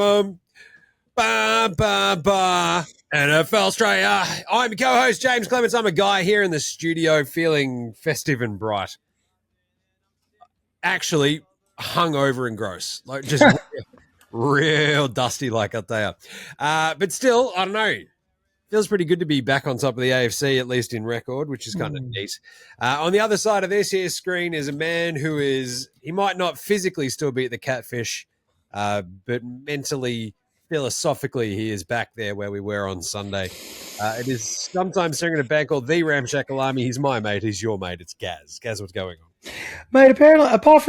boom. Ba, ba, ba. NFL Straya. I'm your co-host, Jaymz Clements. I'm a guy here in the studio feeling festive and bright. Actually, hungover and gross. Like just real dusty like I tell you. But still, I don't know. Feels pretty good to be back on top of the AFC, at least in record, which is kind of neat. On the other side of this here screen is a man who he might not physically still be at the Catfish, but mentally, philosophically, he is back there where we were on Sunday. It is sometimes singing a band called The Ramshackle Army. He's my mate. He's your mate. It's Gaz. Gaz, what's going on? Mate, apparently, apart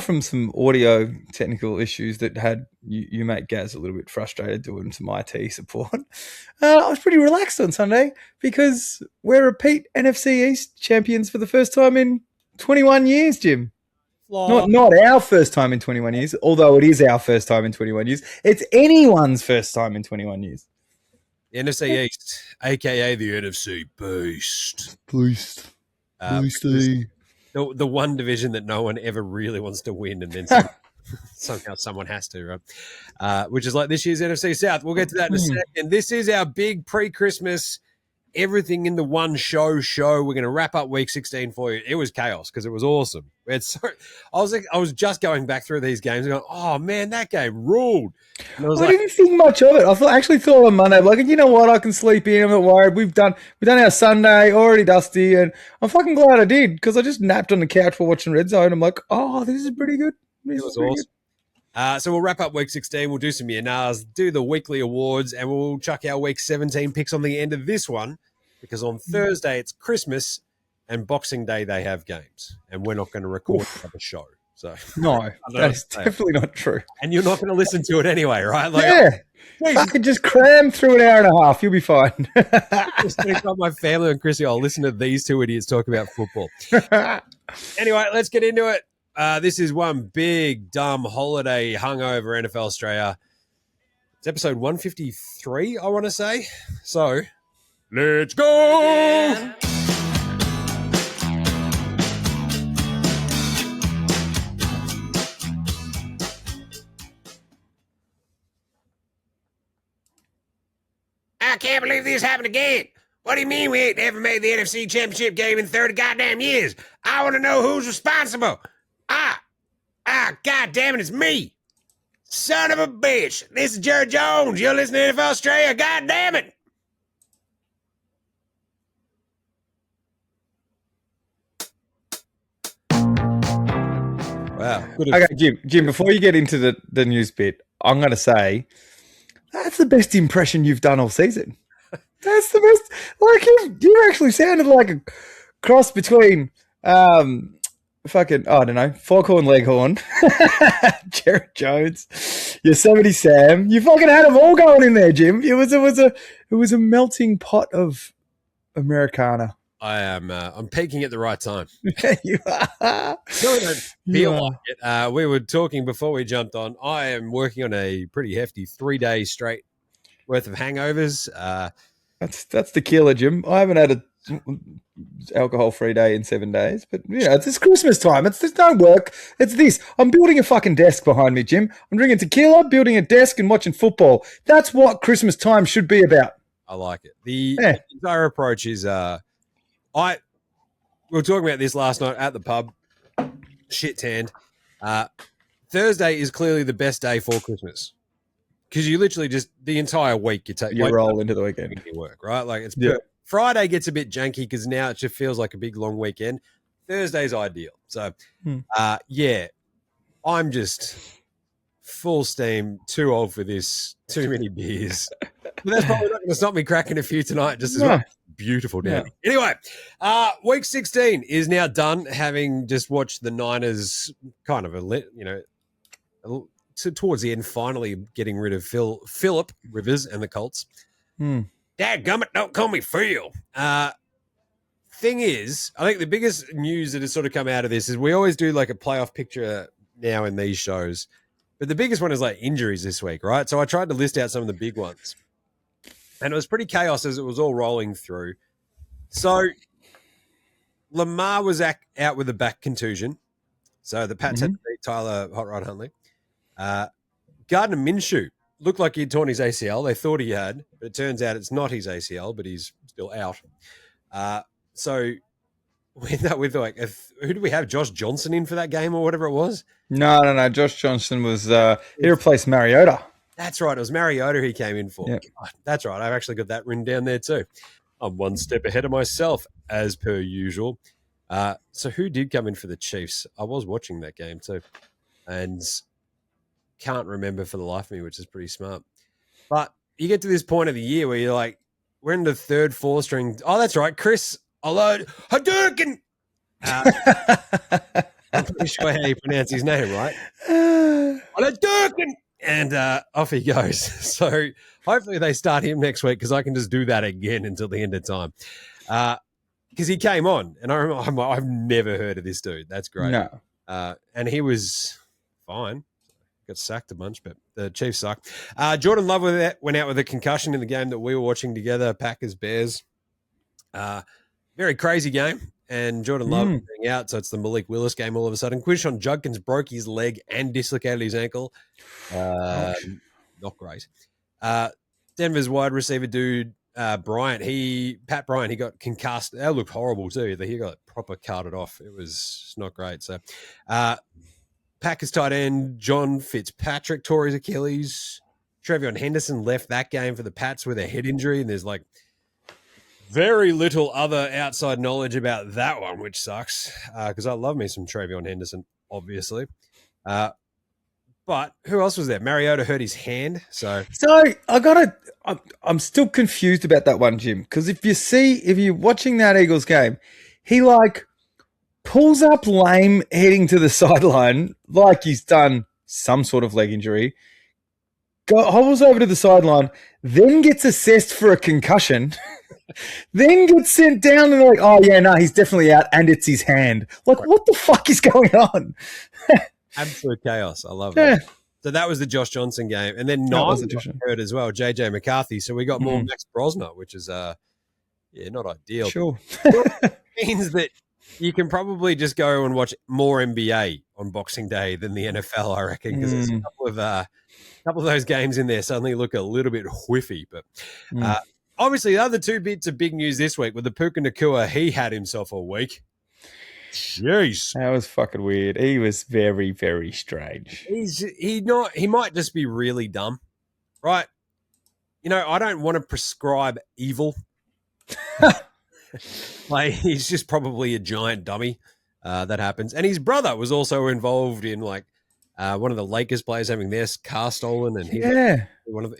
from some audio technical issues that had you make Gaz a little bit frustrated doing some IT support, I was pretty relaxed on Sunday because we're repeat NFC East champions for the first time in 21 years, Jim. Not our first time in 21 years, although it is our first time in 21 years. It's anyone's first time in 21 years. The NFC East, a.k.a. the NFC Beast. Beastie. The one division that no one ever really wants to win, and then somehow someone has to, right? Which is like this year's NFC South. We'll get to that in a second. This is our big pre-Christmas, everything in the one show. We're going to wrap up week 16 for you. It was chaos because it was awesome. I was just going back through these games and going, oh man, that game ruled. And I didn't think much of it. I actually thought on Monday, like, you know what, I can sleep in. I'm not worried. We've done our Sunday, already dusty, and I'm fucking glad I did because I just napped on the couch while watching Red Zone. I'm like, oh, this is pretty good. It was awesome. So we'll wrap up week 16. We'll do some Yanars, do the weekly awards, and we'll chuck our week 17 picks on the end of this one because on Thursday it's Christmas and Boxing Day they have games, and we're not going to record another show. So no, that is definitely not true. And you're not going to listen to it anyway, right? Like, yeah. I could just cram through an hour and a half. You'll be fine. Just got my family and Chrissy. I'll listen to these two idiots talk about football. Anyway, let's get into it. This is one big, dumb holiday hungover NFL Straya. It's episode 153, I want to say. So, let's go! I can't believe this happened again. What do you mean we ain't ever made the NFC Championship game in 30 goddamn years? I want to know who's responsible. God damn it, it's me. Son of a bitch. This is Jared Jones. You're listening to NFL Straya. God damn it. Wow. Okay, Jim, before you get into the news bit, I'm going to say that's the best impression you've done all season. That's the best. Like, you actually sounded like a cross between Foghorn Leghorn, Jared Jones, Yosemite Sam. You fucking had them all going in there, Jim. It was a melting pot of Americana. I am. I'm peaking at the right time. You are. No, I don't feel like it. We were talking before we jumped on. I am working on a pretty hefty 3 days straight worth of hangovers. That's the killer, Jim. I haven't had an alcohol-free day in 7 days, but it's Christmas time. There's no work. It's this. I'm building a fucking desk behind me, Jim. I'm drinking tequila, building a desk, and watching football. That's what Christmas time should be about. I like it. The entire approach is. We were talking about this last night at the pub. Shit tanned. Thursday is clearly the best day for Christmas because you literally just the entire week you roll into the weekend. You work, right? Like it's Friday gets a bit janky because now it just feels like a big long weekend. Thursday's ideal. So, I'm just full steam. Too old for this. Too many beers. But that's probably not going to stop me cracking a few tonight. Just as well. Beautiful, Dan. Yeah. Anyway, week 16 is now done, having just watched the Niners kind of, towards the end, finally getting rid of Phillip Rivers and the Colts. Dadgummit, don't call me Phil. Thing is, I think the biggest news that has sort of come out of this is we always do like a playoff picture now in these shows, but the biggest one is like injuries this week, right? So I tried to list out some of the big ones. And it was pretty chaos as it was all rolling through. So Lamar was out with a back contusion. So the Pats had to beat Tyler Hot Rod Huntley. Gardner Minshew looked like he'd torn his ACL. They thought he had, but it turns out it's not his ACL, but he's still out. So we like, who did we have? Josh Johnson in for that game or whatever it was? No. Josh Johnson was he replaced Mariota. That's right. It was Mariota he came in for. Yep. God, that's right. I've actually got that written down there too. I'm one step ahead of myself, as per usual. So who did come in for the Chiefs? I was watching that game too, and can't remember for the life of me, which is pretty smart. But you get to this point of the year where you're like, we're in the third, fourth string. Oh, that's right, Chris Hadouken. I'm pretty sure how you pronounce his name, right? Hadouken. And off he goes. So hopefully they start him next week because I can just do that again until the end of time. Because he came on, and I remember I've never heard of this dude. That's great. No. And he was fine. Got sacked a bunch, but the Chiefs suck. Jordan Love went out with a concussion in the game that we were watching together, Packers-Bears. Very crazy game. And Jordan Love being out, so it's the Malik Willis game all of a sudden. Quinshon Judkins broke his leg and dislocated his ankle. Not great. Denver's wide receiver dude, Pat Bryant, he got concussed. That looked horrible too. He got proper carted off. It was not great. So Packers tight end John Fitzpatrick tore his Achilles. Trevion Henderson left that game for the Pats with a head injury, and there's like very little other outside knowledge about that one, which sucks because I love me some Trevion Henderson, obviously. But who else was there? Mariota hurt his hand. So I'm still confused about that one, Jim, because if you're watching that Eagles game, he like pulls up lame heading to the sideline like he's done some sort of leg injury, hobbles over to the sideline, then gets assessed for a concussion, then gets sent down and they're like, oh yeah, no, he's definitely out and it's his hand. Like, what the fuck is going on? Absolute chaos. I love it. So that was the Josh Johnson game. And then Nine hurt as well, JJ McCarthy. So we got more Max Brosner, which is not ideal. Sure. It means that you can probably just go and watch more NBA on Boxing Day than the NFL, I reckon, because there's a couple of those games in there suddenly look a little bit whiffy. But obviously, the other two bits of big news this week with the Puka Nacua, he had himself a week. Jeez. That was fucking weird. He was very, very strange. He might just be really dumb, right? You know, I don't want to prescribe evil. Like, he's just probably a giant dummy. That happens. And his brother was also involved in like one of the Lakers players having their car stolen, and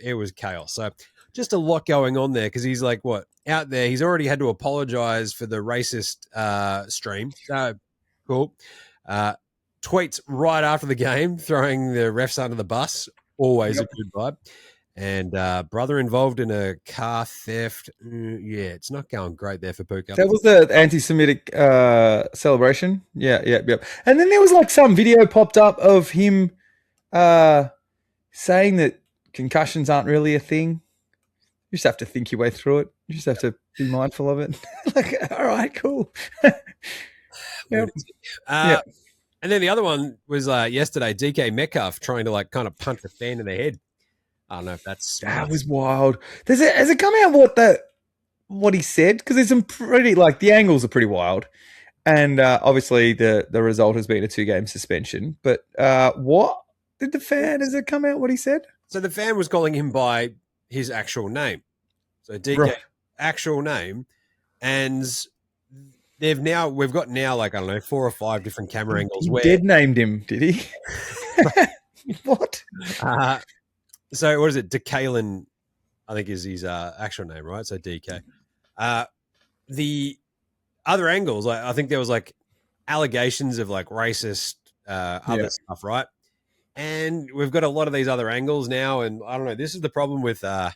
it was chaos. So just a lot going on there because he's like out there. He's already had to apologize for the racist stream. So cool. Tweets right after the game, throwing the refs under the bus. Always a good vibe. And brother involved in a car theft. It's not going great there for Puka. That was the anti-Semitic celebration. Yeah. And then there was like some video popped up of him saying that concussions aren't really a thing. You just have to think your way through it. You just have to be mindful of it. Like, all right, cool. And then the other one was yesterday, DK Metcalf trying to like kind of punch a fan in the head. I don't know if that was wild. Has it come out what he said? Because there's some pretty the angles are pretty wild, and obviously the result has been a 2-game suspension. But what did the fan? Has it come out what he said? So the fan was calling him by his actual name. So DK actual name, and we've got like I don't know 4 or 5 different camera angles. He dead named him, did he? What? So what is it? DeKalen, I think is his actual name, right? So DK. The other angles, I think there was like allegations of like racist other stuff, right? And we've got a lot of these other angles now, and I don't know. This is the problem with the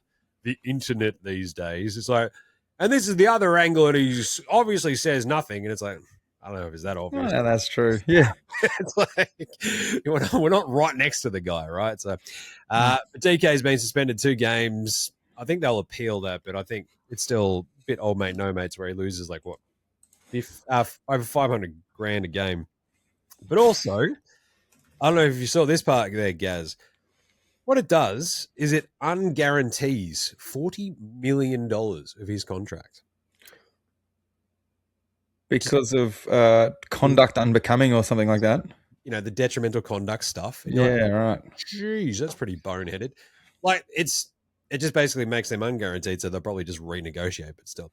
internet these days. It's like, and this is the other angle, and he obviously says nothing, and it's like, I don't know if it's that obvious. Yeah, that's true. Yeah. It's like we're not right next to the guy, right? So DK's been suspended 2 games. I think they'll appeal that, but I think it's still a bit old mate, no mates where he loses like what? Over $500,000 a game. But also, I don't know if you saw this part there, Gaz. what it does is it unguarantees $40 million of his contract. Because of conduct unbecoming or something like that? You know, the detrimental conduct stuff. And yeah, right. Jeez, that's pretty boneheaded. Like, it just basically makes them unguaranteed, so they'll probably just renegotiate, but still.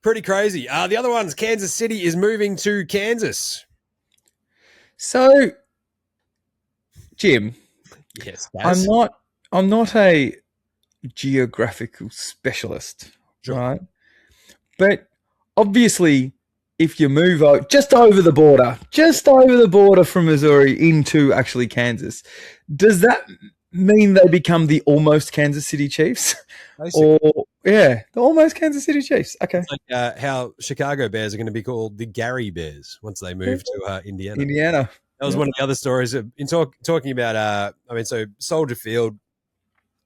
Pretty crazy. The other one's Kansas City is moving to Kansas. So, Jim, yes, I'm not a geographical specialist, sure. right? But obviously, if you move just over the border from Missouri into actually Kansas, does that mean they become the almost Kansas City Chiefs? Basically. Or the almost Kansas City Chiefs. Okay. It's like how Chicago Bears are going to be called the Gary Bears once they move to Indiana. That was one of the other stories in talking about, so Soldier Field.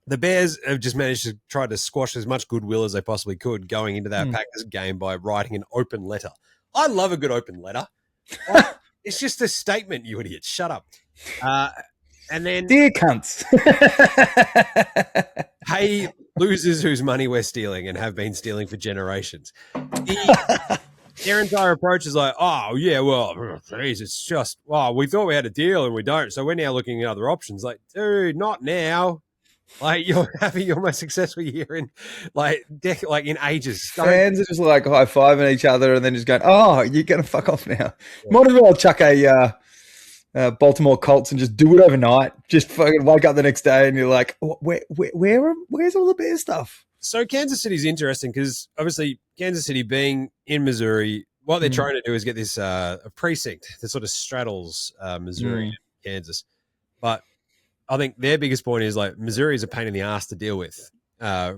The Bears have just managed to try to squash as much goodwill as they possibly could going into that Packers game by writing an open letter. I love a good open letter. It's just a statement, you idiot. Shut up. And then, dear cunts. hey, losers whose money we're stealing and have been stealing for generations. Their entire approach is like, oh, yeah, well, geez, it's just, we thought we had a deal and we don't. So we're now looking at other options. Like, dude, not now. Like, you're having your most successful year in in ages. Fans are just like high-fiving each other and then just going, oh, you're going to fuck off now. Yeah. Might as well chuck a Baltimore Colts and just do it overnight. Just fucking wake up the next day and you're like, where's all the Bear stuff? So Kansas City's interesting because obviously Kansas City being in Missouri, what they're trying to do is get this a precinct that sort of straddles Missouri and Kansas. But I think their biggest point is like Missouri is a pain in the ass to deal with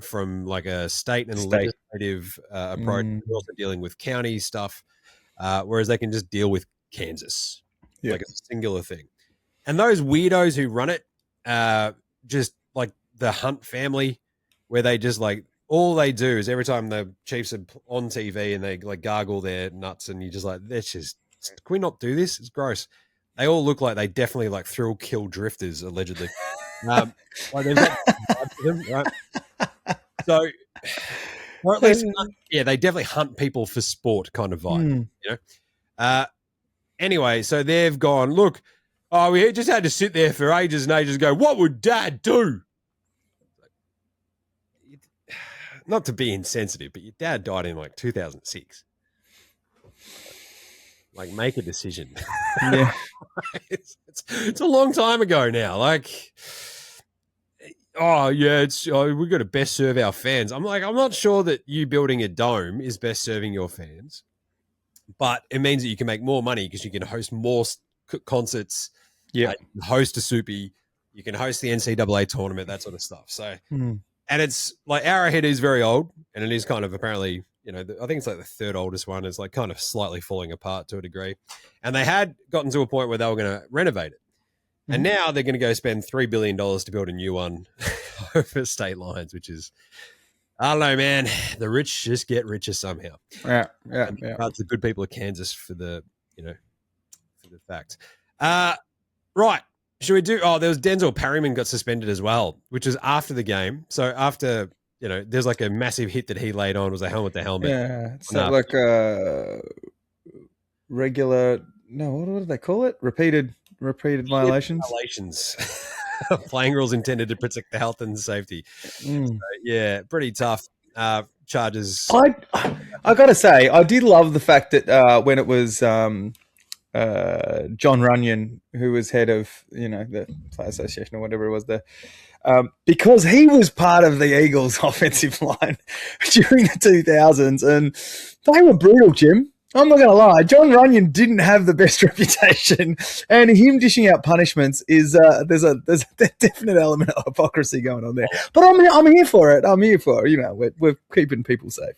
from like a state and legislative approach. We're also dealing with county stuff, whereas they can just deal with Kansas, like a singular thing. And those weirdos who run it, just like the Hunt family, where they just like all they do is every time the Chiefs are on TV and they like gargle their nuts, and you just like, that's just, can we not do this? It's gross. They all look like they definitely like thrill kill drifters, allegedly. Like they've got them, right? So, or at least, they definitely hunt people for sport kind of vibe, you know? Anyway, so they've gone, look, we just had to sit there for ages and ages and go, what would Dad do? Not to be insensitive, but your dad died in like 2006. Like, make a decision. Yeah. It's a long time ago now. Like, we got to best serve our fans. I'm like, I'm not sure that you building a dome is best serving your fans, but it means that you can make more money because you can host more concerts. Yeah, host a soupy. You can host the NCAA tournament, that sort of stuff. So, and it's like Arrowhead is very old, and it is kind of apparently, you know, I think it's like the third oldest one. It's like kind of slightly falling apart to a degree. And they had gotten to a point where they were going to renovate it. And now they're going to go spend $3 billion to build a new one over state lines, which is, I don't know, man. The rich just get richer somehow. Yeah. That's the good people of Kansas for the fact. Right. Should we do? Oh, there was Denzel Perryman got suspended as well, which is after the game. So after, you know, there's like a massive hit that he laid on was a helmet to helmet. Yeah. It's not like regular. No, what do they call it? Repeated violations. Playing rules intended to protect the health and safety. So, yeah, pretty tough charges. I got to say, I did love the fact that when it was John Runyon, who was head of, you know, the Player Association or whatever it was there, because he was part of the Eagles' offensive line during the 2000s, and they were brutal, Jim. I'm not going to lie. John Runyon didn't have the best reputation, and him dishing out punishments is there's a definite element of hypocrisy going on there. But I'm here for it. I'm here for it. You know, we're keeping people safe.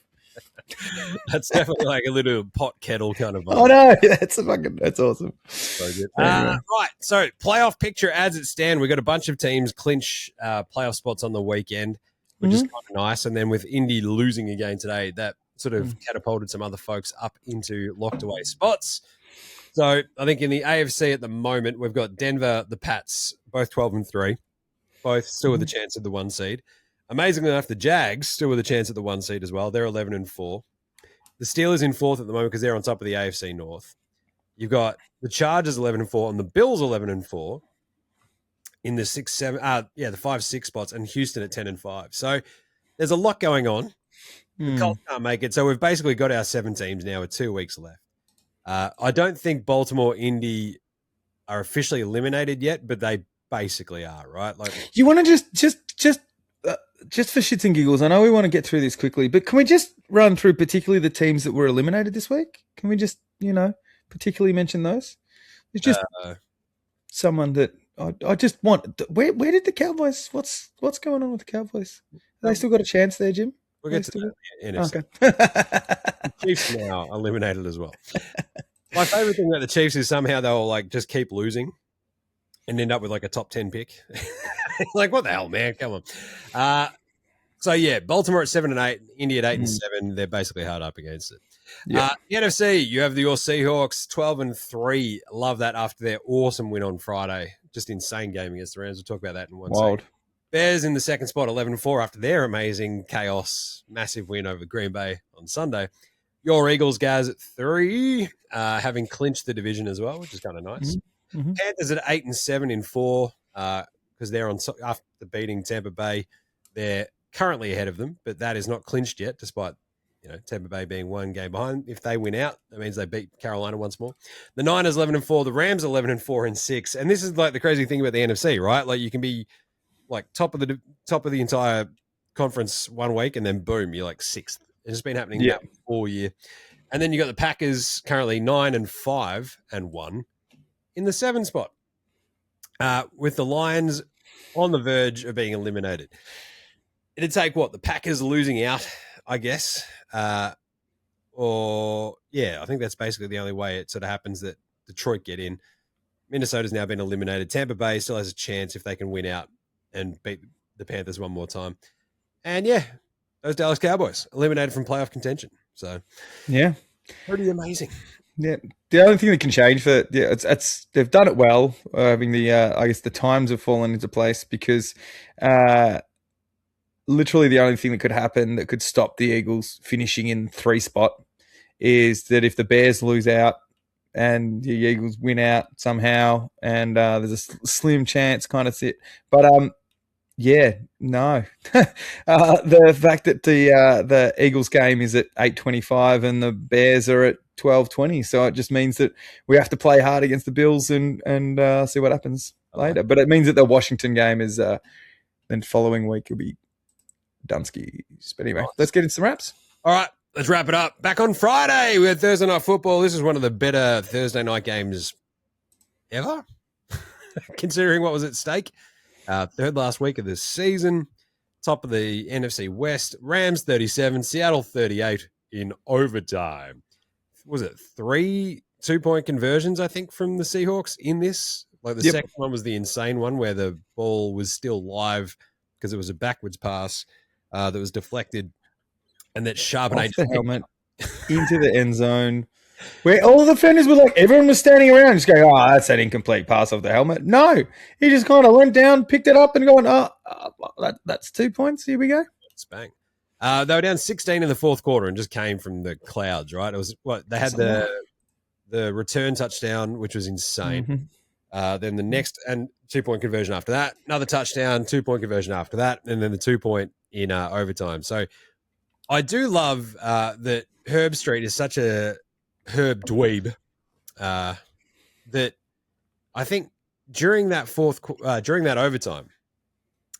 That's definitely like a little pot kettle kind of vibe. Oh no, that's awesome. So good. Right, so playoff picture as it stands, we got a bunch of teams clinch playoff spots on the weekend, which is kind of nice. And then with Indy losing again today, that sort of catapulted some other folks up into locked away spots. So I think in the AFC at the moment, we've got Denver, the Pats, both 12-3. both still with a chance at the 1 seed. Amazingly enough, the Jags still with a chance at the 1 seed as well. They're 11-4. The Steelers in 4th at the moment because they're on top of the AFC North. You've got the Chargers 11-4 and the Bills 11-4 in the 5-6 spots, and Houston at 10-5. So there's a lot going on. The Colts can't make it. So we've basically got our 7 teams now with 2 weeks left. I don't think Baltimore, Indy are officially eliminated yet, but they basically are, right? Like, you want to just for shits and giggles, I know we want to get through this quickly, but can we just run through particularly the teams that were eliminated this week? Can we just, particularly mention those? It's just someone that I just want. Where did the Cowboys? What's going on with the Cowboys? Have they still got a chance there, Jim? We'll get to that in NFC. Okay. The Chiefs now eliminated as well. My favorite thing about the Chiefs is somehow they'll like just keep losing and end up with like a top 10 pick. Like, what the hell, man? Come on. So yeah, Baltimore at 7-8, Indy at 8-7. They're basically hard up against it. The NFC, you have your Seahawks 12-3. Love that after their awesome win on Friday. Just insane game against the Rams. We'll talk about that in one second. Bears in the second spot, 11-4 after their amazing chaos, massive win over Green Bay on Sunday. Your Eagles, Gaz, at 3, having clinched the division as well, which is kind of nice. Panthers at 8-7 in 4, because they're on after beating Tampa Bay. They're currently ahead of them, but that is not clinched yet, despite Tampa Bay being 1 game behind. If they win out, that means they beat Carolina once more. The Niners 11-4, the Rams 11-4 and 6, and this is like the crazy thing about the NFC, right? Like you can be like top of the entire conference 1 week, and then boom, you're like 6th. It's been happening now all year. And then you got the Packers currently 9-5 and 1 in the 7 spot, with the Lions on the verge of being eliminated. It'd take the Packers losing out, I guess, I think that's basically the only way it sort of happens, that Detroit get in. Minnesota's now been eliminated. Tampa Bay still has a chance if they can win out and beat the Panthers one more time. And those Dallas Cowboys eliminated from playoff contention. So pretty amazing. Yeah, the only thing that can change it's they've done it well. Having the times have fallen into place because literally the only thing that could happen that could stop the Eagles finishing in 3 spot is that if the Bears lose out and the Eagles win out somehow, and there's a slim chance kind of sit. But no. The fact that the Eagles game is at 8:25 and the Bears are at 12:20, so it just means that we have to play hard against the Bills and see what happens later. But it means that the Washington game is then following week will be Dunskies. But anyway, let's get into some wraps. All right, let's wrap it up. Back on Friday, we had Thursday Night Football. This is one of the better Thursday night games ever, considering what was at stake. Third last week of the season. Top of the NFC West. Rams 37, Seattle 38 in overtime. Was it 3 2-point conversions, I think, from the Seahawks in this? Like the second one was the insane one where the ball was still live because it was a backwards pass that was deflected, and that Charbonnet the helmet into the end zone, where all the defenders were like, everyone was standing around just going, "Oh, that's an incomplete pass off the helmet." No, he just kind of went down, picked it up, and going, that's 2 points. Here we go. It's bang. They were down 16 in the fourth quarter and just came from the clouds. Right? It was they had the return touchdown, which was insane. Then the next and 2-point conversion after that, another touchdown, 2-point conversion after that, and then the 2-point in overtime. So I do love that Herb Street is such a Herb dweeb that I think during that overtime,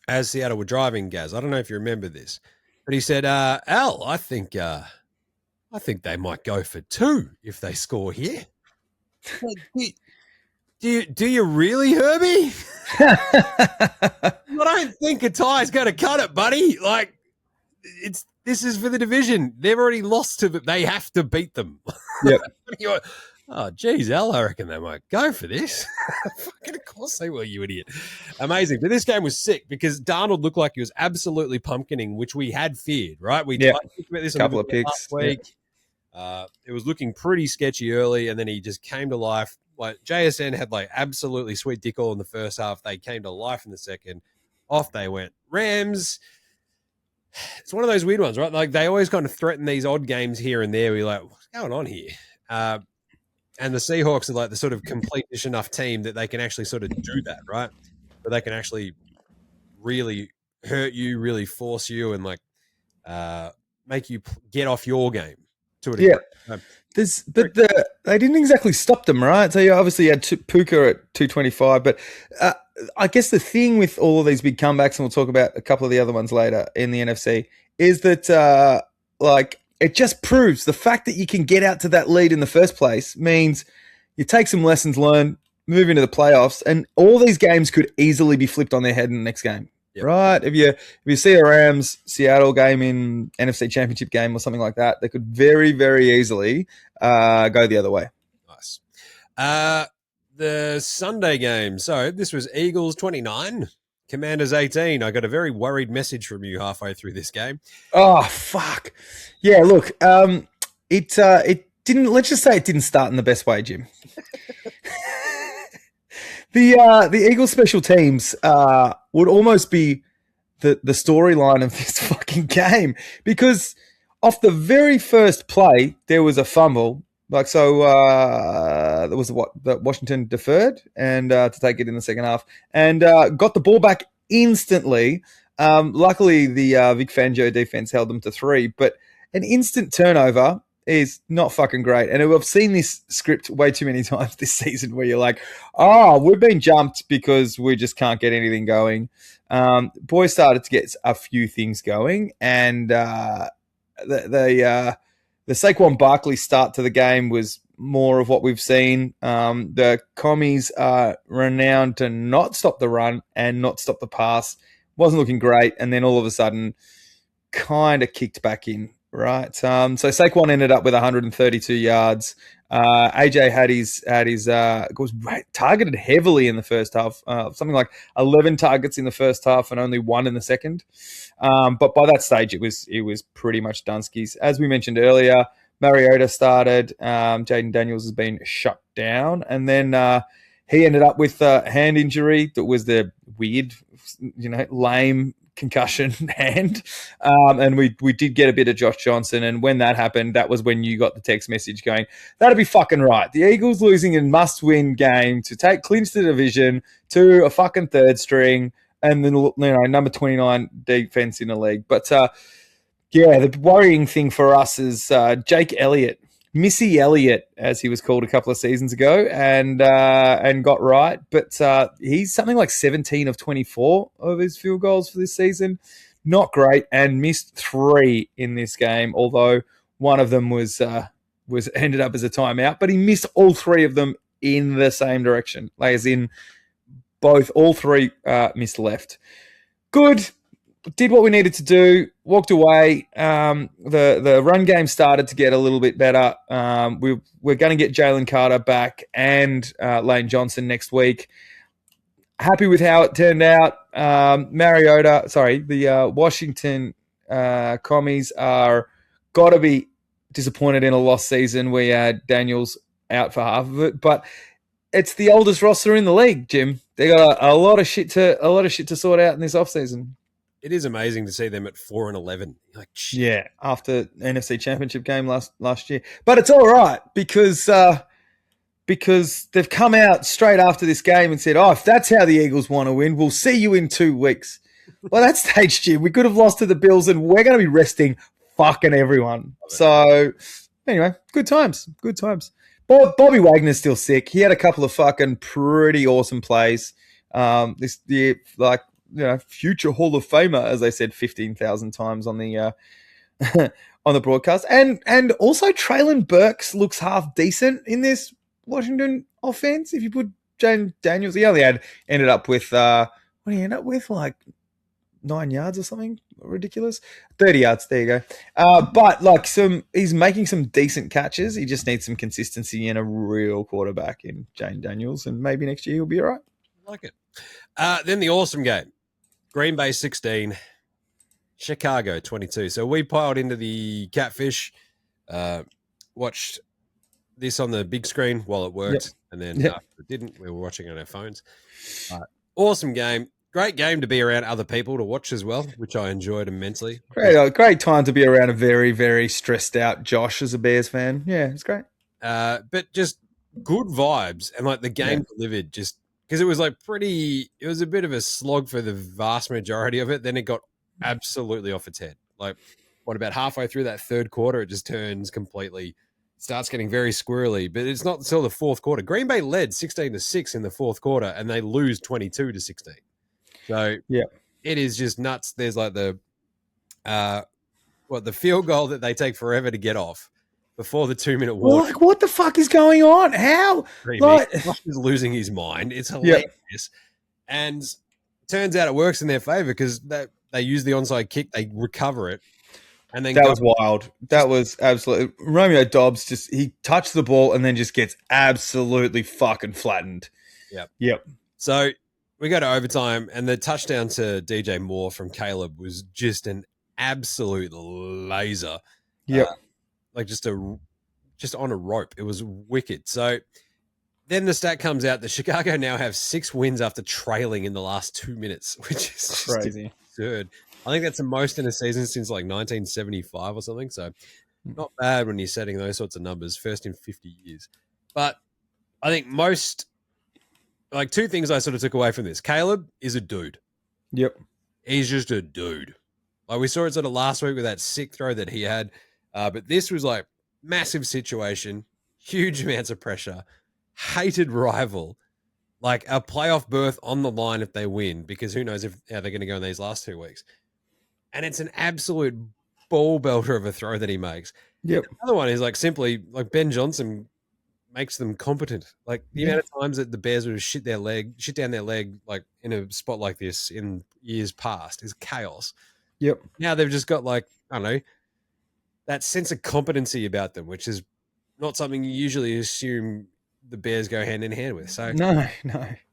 as Seattle were driving, Gaz, I don't know if you remember this, but he said, "Al, I think they might go for 2 if they score here." Do you really, Herbie? I don't think a tie's going to cut it, buddy. Like, this is for the division. They've already lost to them. They have to beat them. Yep. Oh, geez, Al, I reckon they might go for this. Fucking of course they will, you idiot. Amazing. But this game was sick because Darnold looked like he was absolutely pumpkining, which we had feared, right? We talked about this a couple of picks last week. It was looking pretty sketchy early, and then he just came to life. Like JSN had like absolutely sweet dick all in the first half. They came to life in the second. Off they went. Rams, it's one of those weird ones, right? Like they always kind of threaten these odd games here and there. We're like, what's going on here? And the Seahawks are like the sort of complete-ish enough team that they can actually sort of do that, right? But they can actually really hurt you, really force you, and like make you get off your game to a degree. Yeah. They didn't exactly stop them, right? So you obviously had Puka at 225, but I guess the thing with all of these big comebacks, and we'll talk about a couple of the other ones later in the NFC, is that like it just proves the fact that you can get out to that lead in the first place means you take some lessons learned, move into the playoffs, and all these games could easily be flipped on their head in the next game. Yep. Right? If you see a Rams-Seattle game in NFC Championship game or something like that, they could very, very easily go the other way. Nice. The Sunday game. So this was Eagles 29, Commanders 18. I got a very worried message from you halfway through this game. Oh, fuck. Yeah, look, it didn't, let's just say it didn't start in the best way, Jim. The Eagles special teams would almost be the storyline of this fucking game, because off the very first play there was a fumble. Like, so there was that Washington deferred and to take it in the second half and got the ball back instantly. Luckily the Vic Fangio defense held them to 3, but an instant turnover is not fucking great. And I've seen this script way too many times this season where you're like, oh, we've been jumped because we just can't get anything going. Boys started to get a few things going, and the Saquon Barkley start to the game was more of what we've seen. The commies are renowned to not stop the run and not stop the pass. Wasn't looking great, and then all of a sudden kind of kicked back in. Right. So Saquon ended up with 132 yards. AJ had his was targeted heavily in the first half, something like 11 targets in the first half and only 1 in the second. But by that stage, it was pretty much Dunskies. As we mentioned earlier, Mariota started. Jaden Daniels has been shut down, and then he ended up with a hand injury that was the weird, lame concussion hand, and we did get a bit of Josh Johnson, and when that happened, that was when you got the text message going, that'd be fucking right, the Eagles losing a must-win game to clinch the division to a fucking third string and then number 29 defense in the league. But the worrying thing for us is Jake Elliott, Missy Elliott, as he was called a couple of seasons ago, and got right. But he's something like 17 of 24 of his field goals for this season. Not great, and missed 3 in this game, although one of them was ended up as a timeout. But he missed all 3 of them in the same direction, like as in all 3 missed left. Good. Did what we needed to do, walked away. The run game started to get a little bit better. We're going to get Jalen Carter back and Lane Johnson next week. Happy with how it turned out. The Washington commies are got to be disappointed in a lost season. We had Daniels out for half of it, but it's the oldest roster in the league, Jim. They got a lot of shit to sort out in this offseason. It is amazing to see them at 4-11. Like, shit. Yeah, after NFC Championship game last year, but it's all right because they've come out straight after this game and said, "Oh, if that's how the Eagles want to win, we'll see you in 2 weeks." Well, that stage, Jim, we could have lost to the Bills, and we're going to be resting fucking everyone. So, anyway, good times. Bobby Wagner's still sick. He had a couple of fucking pretty awesome plays. This year, future Hall of Famer, as they said 15,000 times on the on the broadcast, and also Traylon Burks looks half decent in this Washington offense. If you put James Daniels, he only ended up with what did he end up with, like 9 yards or something ridiculous, 30 yards. There you go. But he's making some decent catches. He just needs some consistency and a real quarterback in Jane Daniels, and maybe next year he'll be all right. I like it. Then the awesome game. Green Bay 16, Chicago 22. So we piled into the Catfish, watched this on the big screen while it worked, and then after it didn't, we were watching on our phones. Awesome game. great game to be around other people to watch as well, which I enjoyed immensely. Great time to be around a very, very stressed out Josh as a Bears fan. Yeah, it's great. But just good vibes, and like the game delivered just because it was like it was a bit of a slog for the vast majority of it. Then it got absolutely off its head. Like about halfway through that third quarter, it just turns completely, starts getting very squirrely, but it's not until the fourth quarter. Green Bay led 16-6 in the fourth quarter and they lose 22-16. So it is just nuts. There's like the field goal that they take forever to get off before the 2-minute warning. Like, what the fuck is going on? How? Like, is losing his mind. It's hilarious. And turns out it works in their favor because they use the onside kick, they recover it. And then that was wild. That was absolutely Romeo Dobbs. He touched the ball and then just gets absolutely fucking flattened. Yep. So we go to overtime, and the touchdown to DJ Moore from Caleb was just an absolute laser. Yep. Like just on a rope. It was wicked. So then the stat comes out that Chicago now have 6 wins after trailing in the last 2 minutes, which is just crazy, absurd. I think that's the most in a season since like 1975 or something. So not bad when you're setting those sorts of numbers, first in 50 years. But I think like 2 things I sort of took away from this. Caleb is a dude. Yep. He's just a dude. Like we saw it sort of last week with that sick throw that he had. But this was like massive situation, huge amounts of pressure, hated rival, like a playoff berth on the line if they win, because who knows how they're going to go in these last 2 weeks. And it's an absolute ball belter of a throw that he makes. Yep. The other one is like simply like Ben Johnson makes them competent. Like the amount of times that the Bears would shit down their leg, like in a spot like this in years past is chaos. Yep. Now they've just got like, I don't know, that sense of competency about them, which is not something you usually assume the Bears go hand in hand with. So no.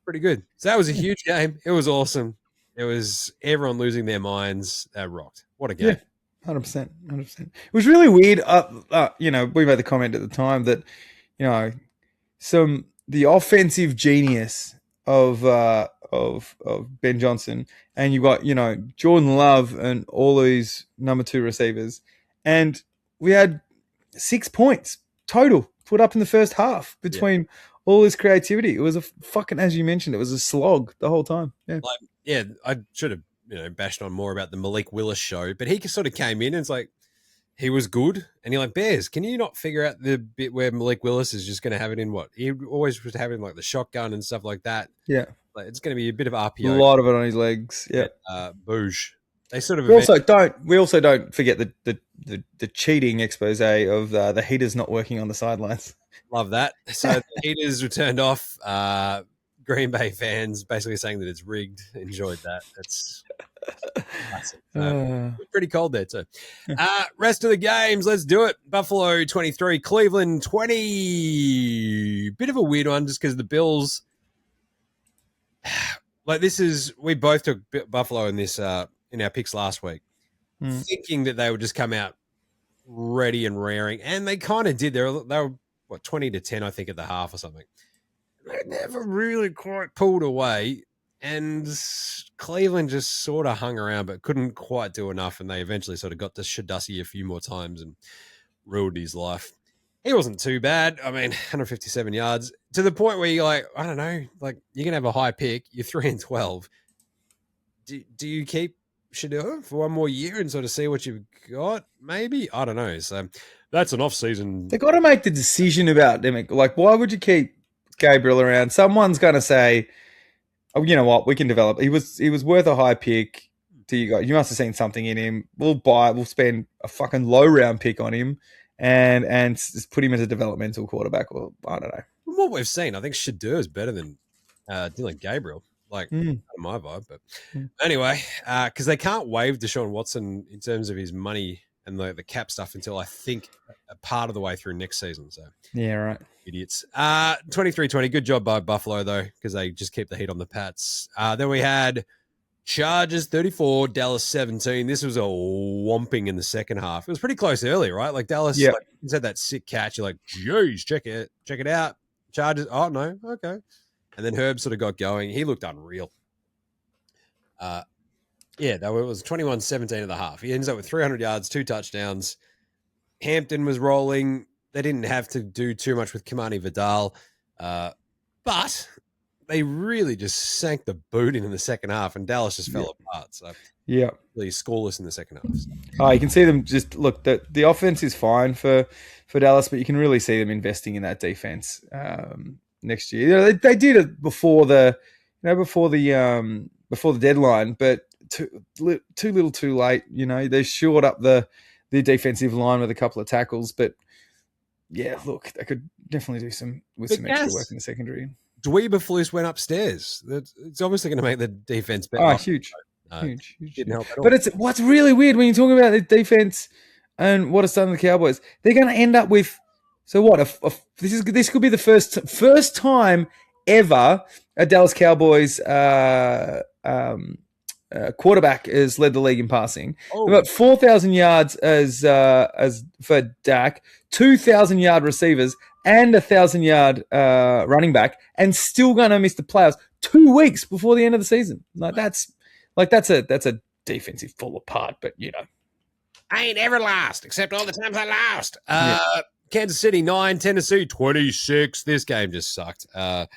Pretty good. So that was a huge game. It was awesome. It was everyone losing their minds. That rocked. What a game. Yeah, 100%. It was really weird. We made the comment at the time that, the offensive genius of Ben Johnson, and you got, Jordan Love and all these number 2 receivers. And we had 6 points total put up in the first half between all this creativity. It was a fucking, as you mentioned, it was a slog the whole time. Yeah. I should have, bashed on more about the Malik Willis show, but he sort of came in and it's like, he was good. And you're like, Bears, can you not figure out the bit where Malik Willis is just going to have it in what? He always was having like the shotgun and stuff like that. Yeah. Like, it's going to be a bit of RPO. A lot of it on his legs. Yeah. Boosh. They sort of we also don't forget the cheating expose of the heaters not working on the sidelines. Love that. So the heaters were turned off. Green Bay fans basically saying that it's rigged. Enjoyed that. That's classic. Pretty cold there too. Rest of the games, let's do it. Buffalo 23, Cleveland 20. Bit of a weird one just because the Bills. Like we both took Buffalo in this in our picks last week, thinking that they would just come out ready and raring, and they kind of did. They were 20-10, I think, at the half or something. They never really quite pulled away, and Cleveland just sort of hung around but couldn't quite do enough, and they eventually sort of got to Shadussy a few more times and ruined his life. He wasn't too bad. I mean, 157 yards, to the point where you're like, I don't know, like you're going to have a high pick. You're 3-12. Do you keep Shadua for one more year and sort of see what you've got? Maybe. I don't know. So that's an off-season. They got to make the decision about them. Like, why would you keep Gabriel around? Someone's going to say, oh, you know what? We can develop. He was worth a high pick to you guys. You must have seen something in him. We'll spend a fucking low round pick on him and just put him as a developmental quarterback. Or I don't know. From what we've seen, I think Shadua is better than Dylan Gabriel. Like, my vibe. But anyway, because they can't waive Deshaun Watson in terms of his money and the cap stuff until I think a part of the way through next season. So yeah, right. Idiots. 23-20. Good job by Buffalo, though, because they just keep the heat on the Pats. Then we had Chargers 34, Dallas 17. This was a whomping in the second half. It was pretty close early, right? Like Dallas had that sick catch. You're like, geez, check it out. Chargers, oh, no, okay. And then Herb sort of got going. He looked unreal. Yeah, it was 21-17 at the half. He ends up with 300 yards, 2 touchdowns. Hampton was rolling. They didn't have to do too much with Kamani Vidal, but they really just sank the boot in the second half, and Dallas just fell apart. So yeah, really scoreless in the second half. So. Oh, you can see them just look. The offense is fine for Dallas, but you can really see them investing in that defense next year. You know, they did it before the deadline, but too little, too late. You know, they shored up the defensive line with a couple of tackles, but yeah, look, they could definitely do some extra work in the secondary. Dweeberflus went upstairs. It's obviously going to make the defense better. Oh, huge. Huge. Didn't help at all. But what's really weird when you talk about the defense and what it's done to the Cowboys. They're going to end up with this could be the first time ever a Dallas Cowboys quarterback has led the league in passing. About 4,000 yards as for Dak, 2,000-yard receivers, and 1,000-yard running back, and still going to miss the playoffs 2 weeks before the end of the season. That's a defensive fall apart, but you know. I ain't ever lost, except all the times I lost. Kansas City 9, Tennessee 26. This game just sucked. Gardner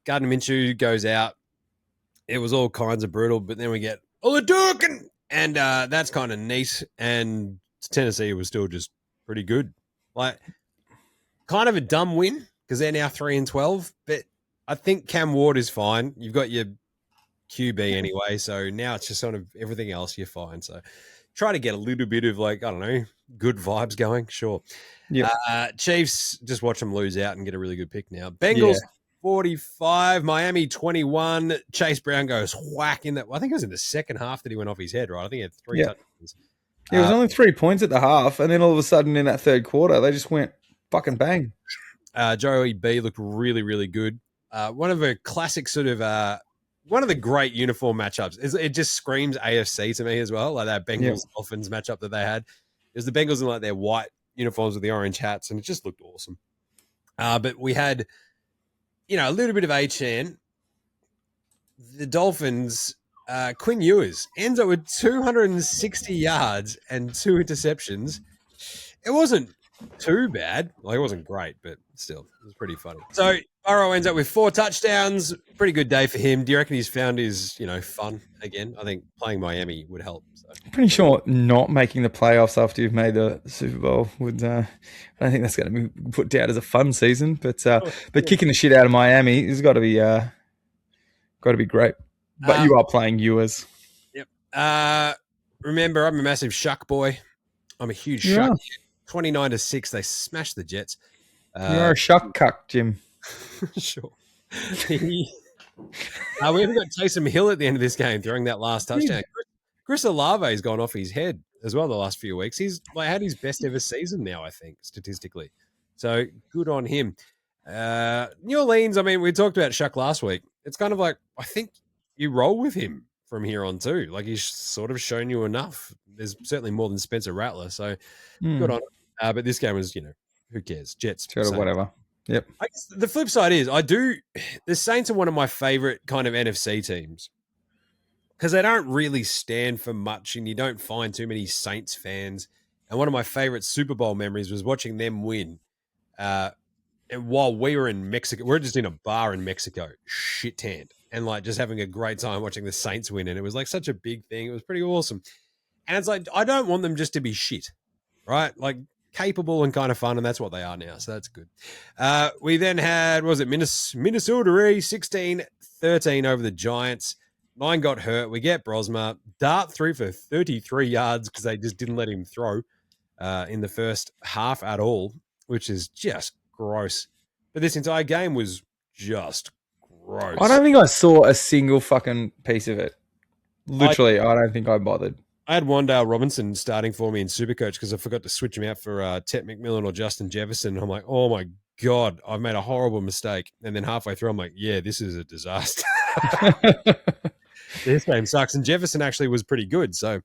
Minshew goes out. It was all kinds of brutal, but then we get Oladipo, and that's kind of neat. And Tennessee was still just pretty good. Like, kind of a dumb win because they're now 3-12. But I think Cam Ward is fine. You've got your QB anyway, so now it's just sort of everything else you're fine. So try to get a little bit of, like, I don't know, good vibes going. Sure. Yeah. Chiefs, just watch them lose out and get a really good pick now. Bengals 45, Miami 21. Chase Brown goes whack in that. I think it was in the second half that he went off his head, right? I think he had 3 touchdowns. It was only 3 points at the half, and then all of a sudden in that third quarter, they just went fucking bang. Joey B looked really, really good. One of a classic sort of one of the great uniform matchups. It just screams AFC to me as well, like that Bengals-Dolphins matchup that they had. It was the Bengals in like their white uniforms with the orange hats, and it just looked awesome. But we had, a little bit of A-Chan. The Dolphins, Quinn Ewers ends up with 260 yards and 2 interceptions. It wasn't too bad. Like, it wasn't great, but still, it was pretty funny. So Burrow ends up with 4 touchdowns. Pretty good day for him. Do you reckon he's found his, fun again? I think playing Miami would help. So. I'm pretty sure not making the playoffs after you've made the Super Bowl would. I don't think that's going to be put down as a fun season. But kicking the shit out of Miami has got to be great. But you are playing Ewers. Yep. Remember, I'm a massive Shuck boy. I'm a huge Shuck. 29-6, they smashed the Jets. You're a Shuck cuck, Jim. Sure. We even got Taysom Hill at the end of this game throwing that last touchdown. Chris Olave's gone off his head as well the last few weeks. He's had his best ever season now, I think, statistically. So good on him. New Orleans, we talked about Shuck last week. It's kind of like, I think you roll with him from here on too. Like, he's sort of shown you enough. There's certainly more than Spencer Rattler. So good on him. But this game was, who cares? Jets. Whatever. Yep. I guess the flip side is the Saints are one of my favorite kind of NFC teams because they don't really stand for much and you don't find too many Saints fans. And one of my favorite Super Bowl memories was watching them win. And while we were in Mexico, we're just in a bar in Mexico, shit tanned, and like just having a great time watching the Saints win. And it was like such a big thing. It was pretty awesome. And it's like, I don't want them just to be shit, right? Like, capable and kind of fun, and that's what they are now, so that's good. We then had, Minnesota 16-13 over the Giants. 9 got hurt. We get Brosma. Dart threw for 33 yards because they just didn't let him throw in the first half at all, which is just gross. But this entire game was just gross. I don't think I saw a single fucking piece of it. Literally, I don't think I bothered. I had Wandale Robinson starting for me in Supercoach because I forgot to switch him out for Tet McMillan or Justin Jefferson. I'm like, oh my God, I've made a horrible mistake. And then halfway through, I'm like, yeah, this is a disaster. This game sucks. And Jefferson actually was pretty good. So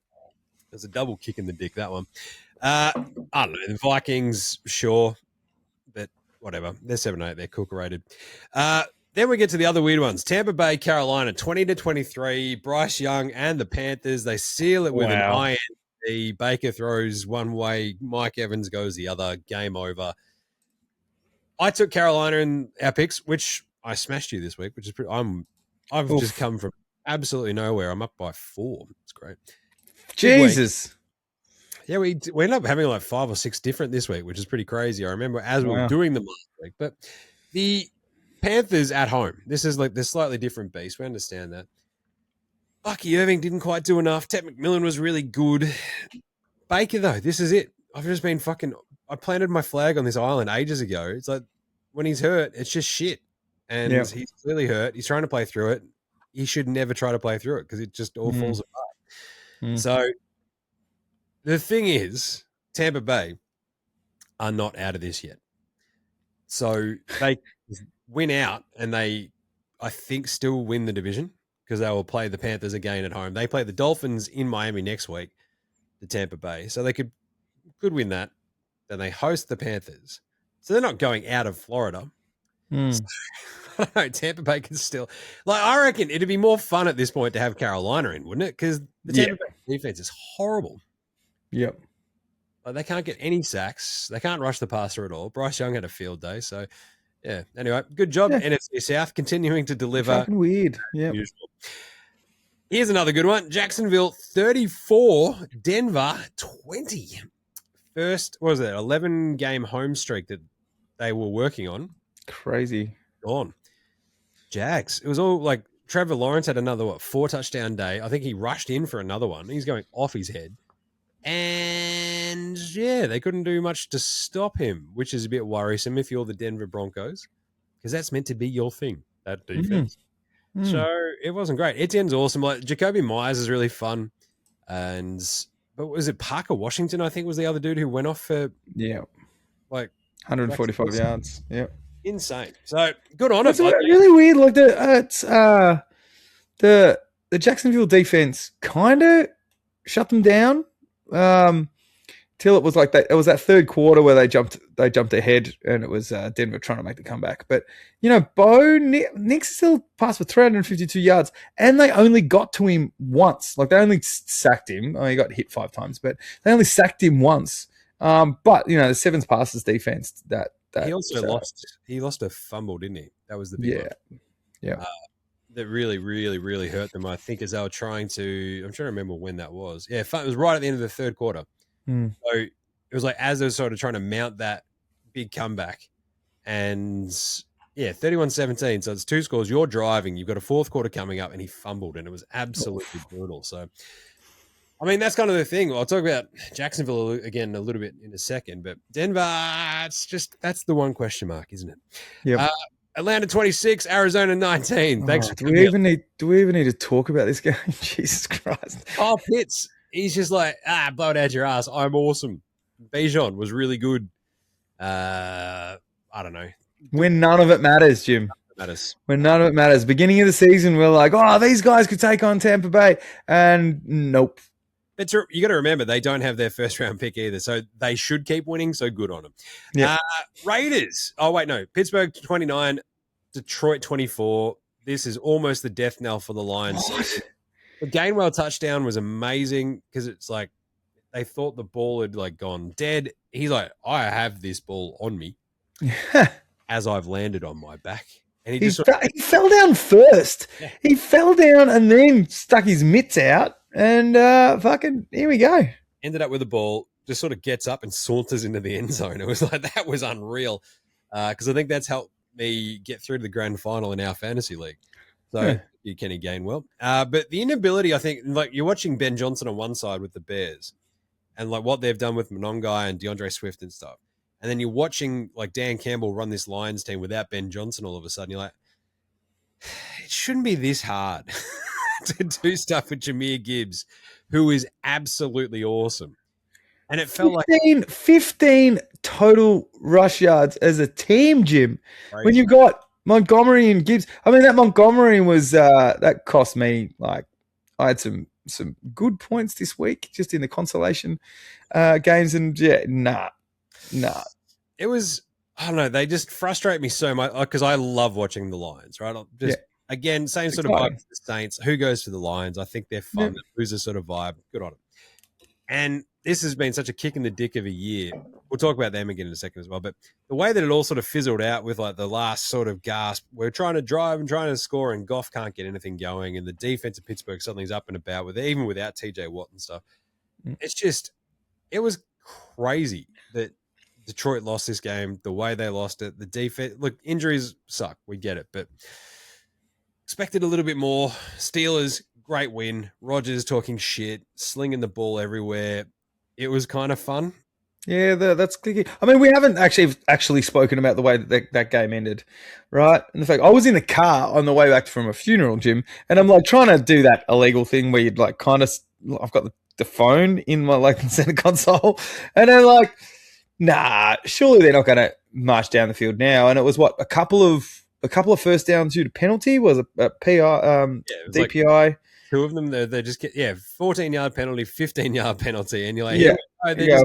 there's a double kick in the dick, that one. I don't know. The Vikings, sure. But whatever. They're 7-8. They're Cook rated. Then we get to the other weird ones. Tampa Bay, Carolina, 20-23. Bryce Young and the Panthers, they seal it with an INT. Baker throws one way, Mike Evans goes the other. Game over. I took Carolina in our picks, which I smashed you this week, which is pretty. I've just come from absolutely nowhere. I'm up by 4. It's great. Jesus. Yeah, we ended up having like 5 or 6 different this week, which is pretty crazy. I remember as we were doing them last week. But the Panthers at home, this is like the slightly different beast. We understand that. Bucky Irving didn't quite do enough. Ted McMillan was really good. Baker, though, this is it. I've just been I planted my flag on this island ages ago. It's like when he's hurt, it's just shit. And he's clearly hurt. He's trying to play through it. He should never try to play through it because it just all falls apart. So the thing is, Tampa Bay are not out of this yet. So they win out and they, I think, still win the division because they will play the Panthers again at home. They play the Dolphins in Miami next week, the Tampa Bay. So they could win that. Then they host the Panthers. So they're not going out of Florida. So, I don't know, Tampa Bay can still... I reckon it'd be more fun at this point to have Carolina in, wouldn't it? Because the Tampa Bay defense is horrible. Yep. They can't get any sacks. They can't rush the passer at all. Bryce Young had a field day. So, yeah. Anyway, good job, NFC South, continuing to deliver. Fucking weird. Yeah. Here's another good one. Jacksonville 34, Denver 20. First, what was it, 11-game home streak that they were working on. Crazy. Gone. Jags. It was all like Trevor Lawrence had another, 4-touchdown day. I think he rushed in for another one. He's going off his head. And, they couldn't do much to stop him, which is a bit worrisome if you're the Denver Broncos, because that's meant to be your thing, that defense. So it wasn't great. Etienne's awesome. Like Jacoby Myers is really fun. But was it Parker Washington, I think, was the other dude who went off for 145 yards. Yeah. Insane. So good on it. It's really weird. Like the Jacksonville defense kind of shut them down till it was like that. It was that third quarter where they jumped ahead, and it was Denver trying to make the comeback. But Nick still passed for 352 yards, and they only got to him once. Like they only sacked him. He got hit 5 times, but they only sacked him once. But the 7 passes defense that he also lost. He lost a fumble, didn't he? That was the big one. Yeah. That really, really, really hurt them. I think as they were trying to. I'm trying to remember when that was. Yeah, it was right at the end of the third quarter. So it was like as they were sort of trying to mount that big comeback, and 31-17. So it's 2 scores. You're driving. You've got a fourth quarter coming up, and he fumbled, and it was absolutely brutal. So. I mean, that's kind of the thing. I'll talk about Jacksonville again a little bit in a second, but Denver, that's the one question mark, isn't it? Yeah. Atlanta 26, Arizona 19. Thanks. Do we even need to talk about this game? Jesus Christ. Kyle Pitts, he's just like, blow it out your ass. I'm awesome. Bijan was really good. I don't know. When none of it matters, Jim. When none of it matters. Beginning of the season, we're like, these guys could take on Tampa Bay, and nope. But you got to remember, they don't have their first round pick either, so they should keep winning. So good on them. Yeah. Raiders. Oh wait, no. Pittsburgh 29, Detroit 24. This is almost the death knell for the Lions. The Gainwell touchdown was amazing because it's like they thought the ball had like gone dead. He's like, I have this ball on me as I've landed on my back. And he fell down first. Yeah. He fell down and then stuck his mitts out. And fucking, here we go. Ended up with the ball, just sort of gets up and saunters into the end zone. It was like, that was unreal. Because I think that's helped me get through to the grand final in our fantasy league. So, you Kenny Gainwell. But the inability, I think, like you're watching Ben Johnson on one side with the Bears and like what they've done with Monongai and DeAndre Swift and stuff. And then you're watching like Dan Campbell run this Lions team without Ben Johnson all of a sudden. You're like, it shouldn't be this hard. To do stuff with Jahmyr Gibbs, who is absolutely awesome. And it felt 15 total rush yards as a team, Jim. Crazy. When you got Montgomery and Gibbs. I mean, that Montgomery was that cost me, like, I had some good points this week just in the consolation games. And, nah. It was I don't know. They just frustrate me so much because I love watching the Lions, right? Yeah. Again, same It's sort of vibe exciting. as the Saints. Who goes to the Lions? I think they're Yeah. fun. Who's a sort of vibe? Good on them. And this has been such a kick in the dick of a year. We'll talk about them again in a second as well. But the way that it all sort of fizzled out with like the last sort of gasp, we're trying to drive and trying to score, and Goff can't get anything going, and the defense of Pittsburgh suddenly's up and about with even without TJ Watt and stuff. It's just, it was crazy that Detroit lost this game, the way they lost it, the defense. Look, injuries suck. We get it, but expected a little bit more. Steelers, great win. Rodgers talking shit, slinging the ball everywhere. It was kind of fun. Yeah, that's clicky. I mean, we haven't actually spoken about the way that game ended, right? And the fact I was in the car on the way back from a funeral, Jim, and I'm like trying to do that illegal thing where you'd like kind of, I've got the phone in my like center console, and I'm like, nah, surely they're not going to march down the field now. And it was what a couple of first downs due to penalty, was a PI, DPI. Like two of them, they just get 14-yard penalty, 15-yard penalty, and you're like,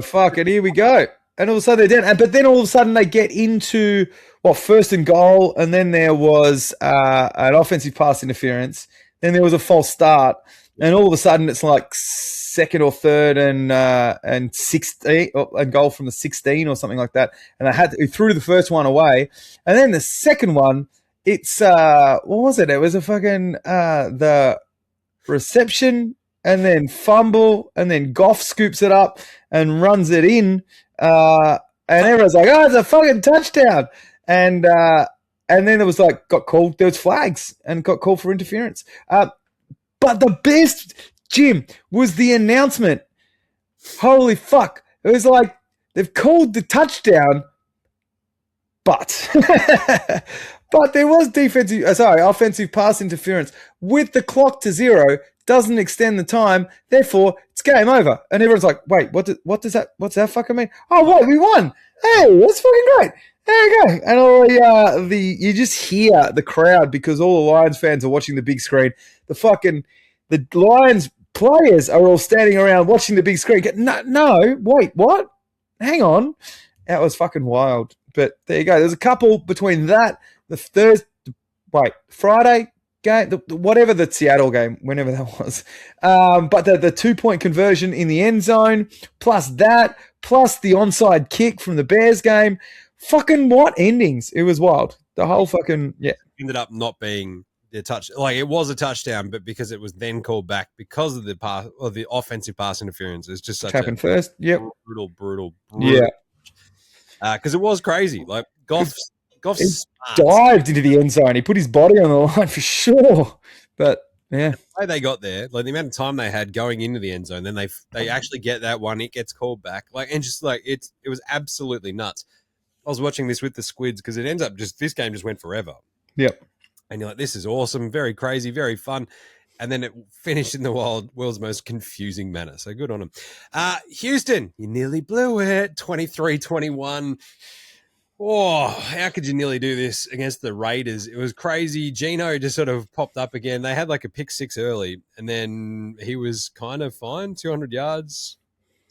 fuck it, here we go. And all of a sudden they're down, but then all of a sudden they get into first and goal, and then there was an offensive pass interference. Then there was a false start, and all of a sudden it's like second or third and 16, and goal from the 16 or something like that. And they threw the first one away, and then the second one, it's what was it? It was a fucking the reception and then fumble, and then Goff scoops it up and runs it in, and everyone's like, "Oh, it's a fucking touchdown!" And then there was like got called. There was flags and got called for interference. But the best, Jim, was the announcement. Holy fuck! It was like they've called the touchdown, but but there was offensive pass interference with the clock to 0. Doesn't extend the time, therefore it's game over. And everyone's like, wait, what's that fucking mean? Oh, what, we won? Hey, that's fucking great. There you go. And all you just hear the crowd, because all the Lions fans are watching the big screen. The Lions players are all standing around watching the big screen. No, wait, what? Hang on. That was fucking wild. But there you go. There's a couple between that, Friday game, whatever the Seattle game, whenever that was. But the 2-point conversion in the end zone, plus the onside kick from the Bears game. Fucking what endings. It was wild. The whole fucking, ended up not being the touch. Like, it was a touchdown, but because it was then called back because of the offensive pass interference, it's just such happened first. Yep. Brutal. Yeah. Because it was crazy. Like, Goff dived into the end zone. He put his body on the line for sure. But yeah, the way they got there, like the amount of time they had going into the end zone, then they actually get that one. It gets called back. Like, and just like it was absolutely nuts. I was watching this with the squids because it ends up this game just went forever. Yep. And you're like, this is awesome, very crazy, very fun. And then it finished in the world's most confusing manner. So good on them. Houston, you nearly blew it. 23-21. Oh, how could you nearly do this against the Raiders? It was crazy. Geno just sort of popped up again. They had like a pick 6 early, and then he was kind of fine. 200 yards,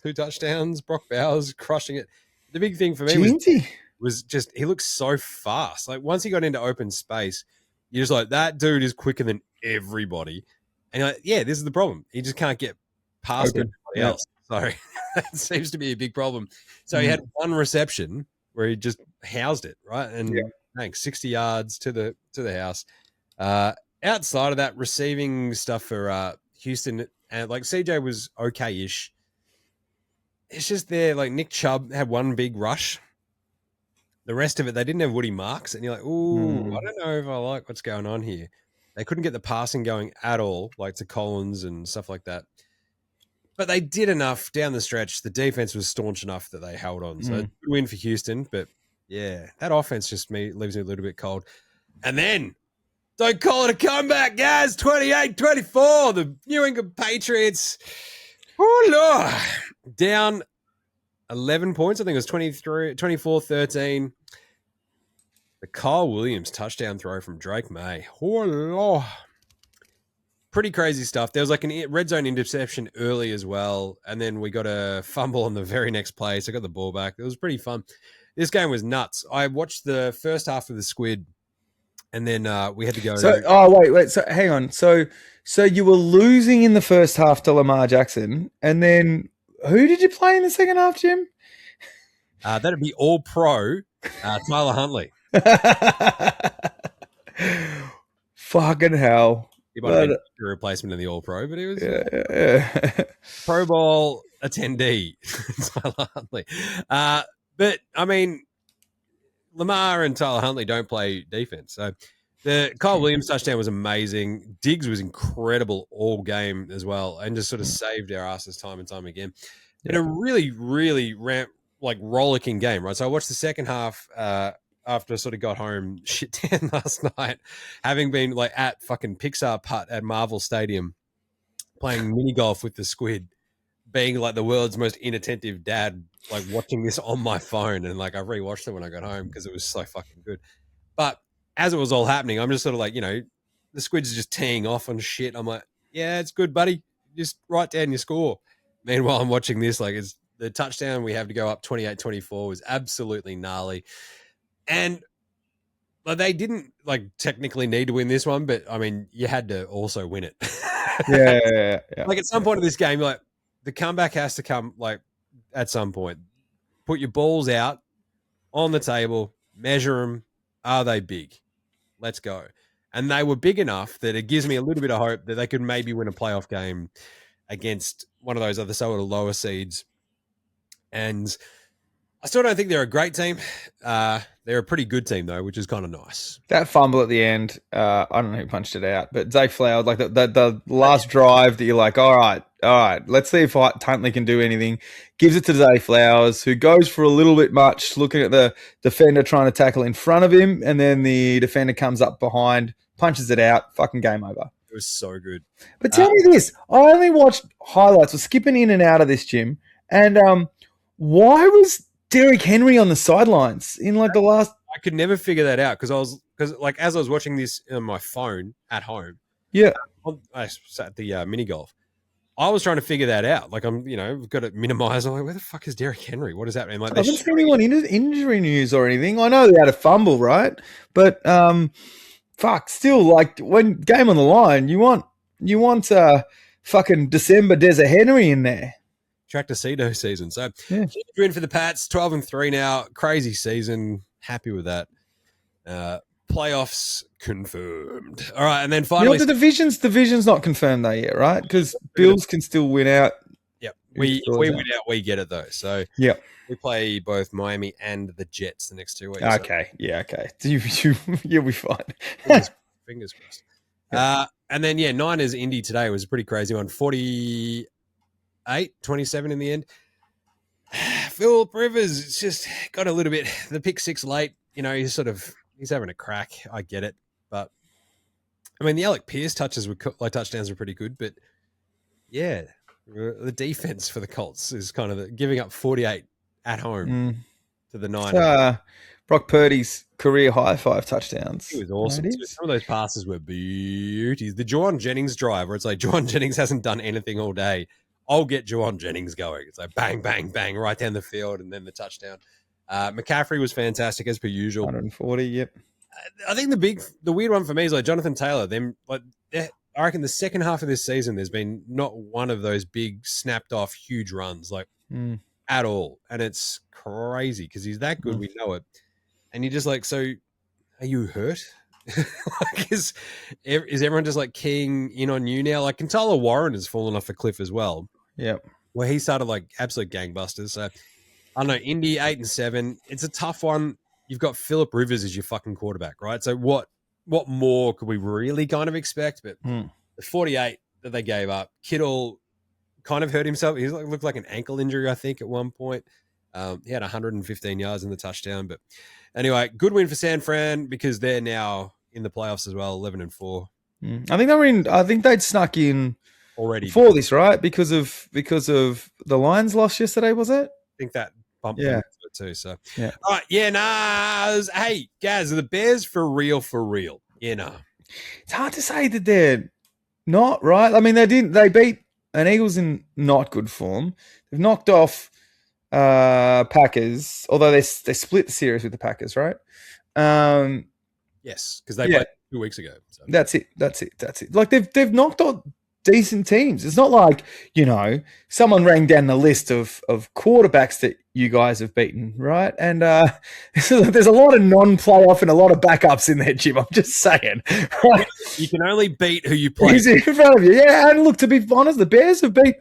2 touchdowns. Brock Bowers crushing it. The big thing for me was just he looks so fast. Like, once he got into open space, you're just like, that dude is quicker than everybody. And you're like, yeah, this is the problem. He just can't get past everybody else. So that seems to be a big problem. So he had one reception where he just housed it, right? And thanks, 60 yards to the house. Outside of that, receiving stuff for Houston, and like CJ was okay-ish. It's just there, like Nick Chubb had one big rush. The rest of it, they didn't have Woody Marks, and you're like, ooh, I don't know if I like what's going on here. They couldn't get the passing going at all, like to Collins and stuff like that. But they did enough down the stretch. The defense was staunch enough that they held on. So good win for Houston. But yeah, that offense just leaves me a little bit cold. And then, don't call it a comeback, guys. 28-24. The New England Patriots. Oh, Lord. Down 11 points. I think it was 24-13. The Kyle Williams touchdown throw from Drake May. Oh, Lord. Pretty crazy stuff. There was like a red zone interception early as well. And then we got a fumble on the very next play. So I got the ball back. It was pretty fun. This game was nuts. I watched the first half of the Squid, and then we had to go. So, wait. So, hang on. So you were losing in the first half to Lamar Jackson, and then who did you play in the second half, Jim? That'd be All Pro Tyler Huntley. Fucking hell! He might have been a replacement in the All Pro, but he was Pro Bowl attendee, Tyler Huntley. But I mean, Lamar and Tyler Huntley don't play defense, so the Kyle Williams touchdown was amazing. Diggs was incredible all game as well, and just sort of saved our asses time and time again. In a really, really rollicking game, right? So I watched the second half after I sort of got home shit down last night, having been like at fucking Pixar Putt at Marvel Stadium playing mini golf with the Squid, being like the world's most inattentive dad, like watching this on my phone, and like I rewatched it when I got home because it was so fucking good. But as it was all happening, I'm just sort of like, the Squids are just teeing off on shit. I'm like, yeah, it's good, buddy. Just write down your score. Meanwhile, I'm watching this, like it's the touchdown we have to go up 28-24 was absolutely gnarly. And they didn't technically need to win this one, but I mean, you had to also win it. Yeah. Like at some point of this game, like the comeback has to come at some point. Put your balls out on the table, measure them. Are they big? Let's go. And they were big enough that it gives me a little bit of hope that they could maybe win a playoff game against one of those other sort of lower seeds. And I still don't think they're a great team. They're a pretty good team, though, which is kind of nice. That fumble at the end, I don't know who punched it out, but Zay Flower, like the last drive that you're like, all right, let's see if Huntley can do anything. Gives it to Zay Flowers, who goes for a little bit much, looking at the defender trying to tackle in front of him, and then the defender comes up behind, punches it out, fucking game over. It was so good. But tell me this, I only watched highlights, we're skipping in and out of this, Jim, and why was Derrick Henry on the sidelines in the last? I could never figure that out because as I was watching this on my phone at home. Yeah, I sat at the mini golf. I was trying to figure that out. Like we've got to minimize. I'm like, where the fuck is Derrick Henry? What is happening? Like, I haven't seen anyone injury news or anything. I know they had a fumble, right? But still, when game on the line, you want fucking December Desert Henry in there. Tractor-Cedo season. So you're in for the Pats, 12-3 now. Crazy season. Happy with that. Playoffs confirmed. All right, and then finally, the division's not confirmed though yet, right? Because Bills can still win out. Yep, we win out. We get it though. So we play both Miami and the Jets the next 2 weeks. Okay, okay. You'll be fine. Fingers crossed. And then Niners Indy today was a pretty crazy one. 48-27 in the end. Philip Rivers, it's just got a little bit the pick six late. He's having a crack. I get it, but I mean the Alec Pierce touchdowns were pretty good, but the defense for the Colts is kind of giving up 48 at home to the Niners. Brock Purdy's career high 5 touchdowns. It was awesome. Some of those passes were beauties. The Juwan Jennings drive, where it's like Juwan Jennings hasn't done anything all day. I'll get Juwan Jennings going. It's like bang, bang, bang, right down the field, and then the touchdown. McCaffrey was fantastic as per usual. 140, yep. I think the weird one for me is Jonathan Taylor. I reckon the second half of this season, there's been not one of those big snapped off huge runs at all, and it's crazy because he's that good. We know it, and you're just like, so are you hurt? Is everyone just keying in on you now? Contola Warren has fallen off a cliff as well. Yeah, where he started absolute gangbusters. So I don't know. Indy 8-7. It's a tough one. You've got Philip Rivers as your fucking quarterback, right? So what more could we really kind of expect? But the 48 that they gave up, Kittle kind of hurt himself. He looked like an ankle injury, I think, at one point. He had 115 yards in the touchdown. But anyway, good win for San Fran because they're now in the playoffs as well, 11-4. I think they'd snuck in already before this, right? Because of the Lions loss yesterday, was it? I think that bumped them too. So all right, hey, Gaz, are the Bears for real? It's hard to say that they're not, right? I mean, they beat an Eagles in not good form. They've knocked off Packers, although they split the series with the Packers, right? Yes, because they played 2 weeks ago. So. That's it. Like they've knocked out decent teams. It's not like, someone rang down the list of quarterbacks that you guys have beaten, right? And there's a lot of non-playoff and a lot of backups in there, Jim. I'm just saying. Right? You can only beat who you play. He's in front of you. Yeah, and look, to be honest, the Bears have beat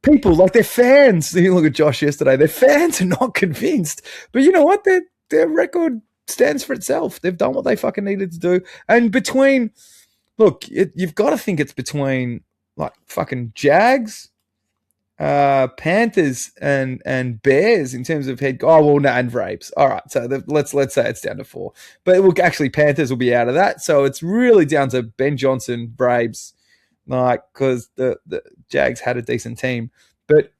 people, like their fans. You look at Josh yesterday. Their fans are not convinced. But you know what? Their record stands for itself. They've done what they fucking needed to do. And you've got to think it's between like fucking Jags, Panthers, and Bears in terms of head. And Braves. All right, so let's say it's down to 4. But actually Panthers will be out of that. So it's really down to Ben Johnson, Braves, like, because the Jags had a decent team. But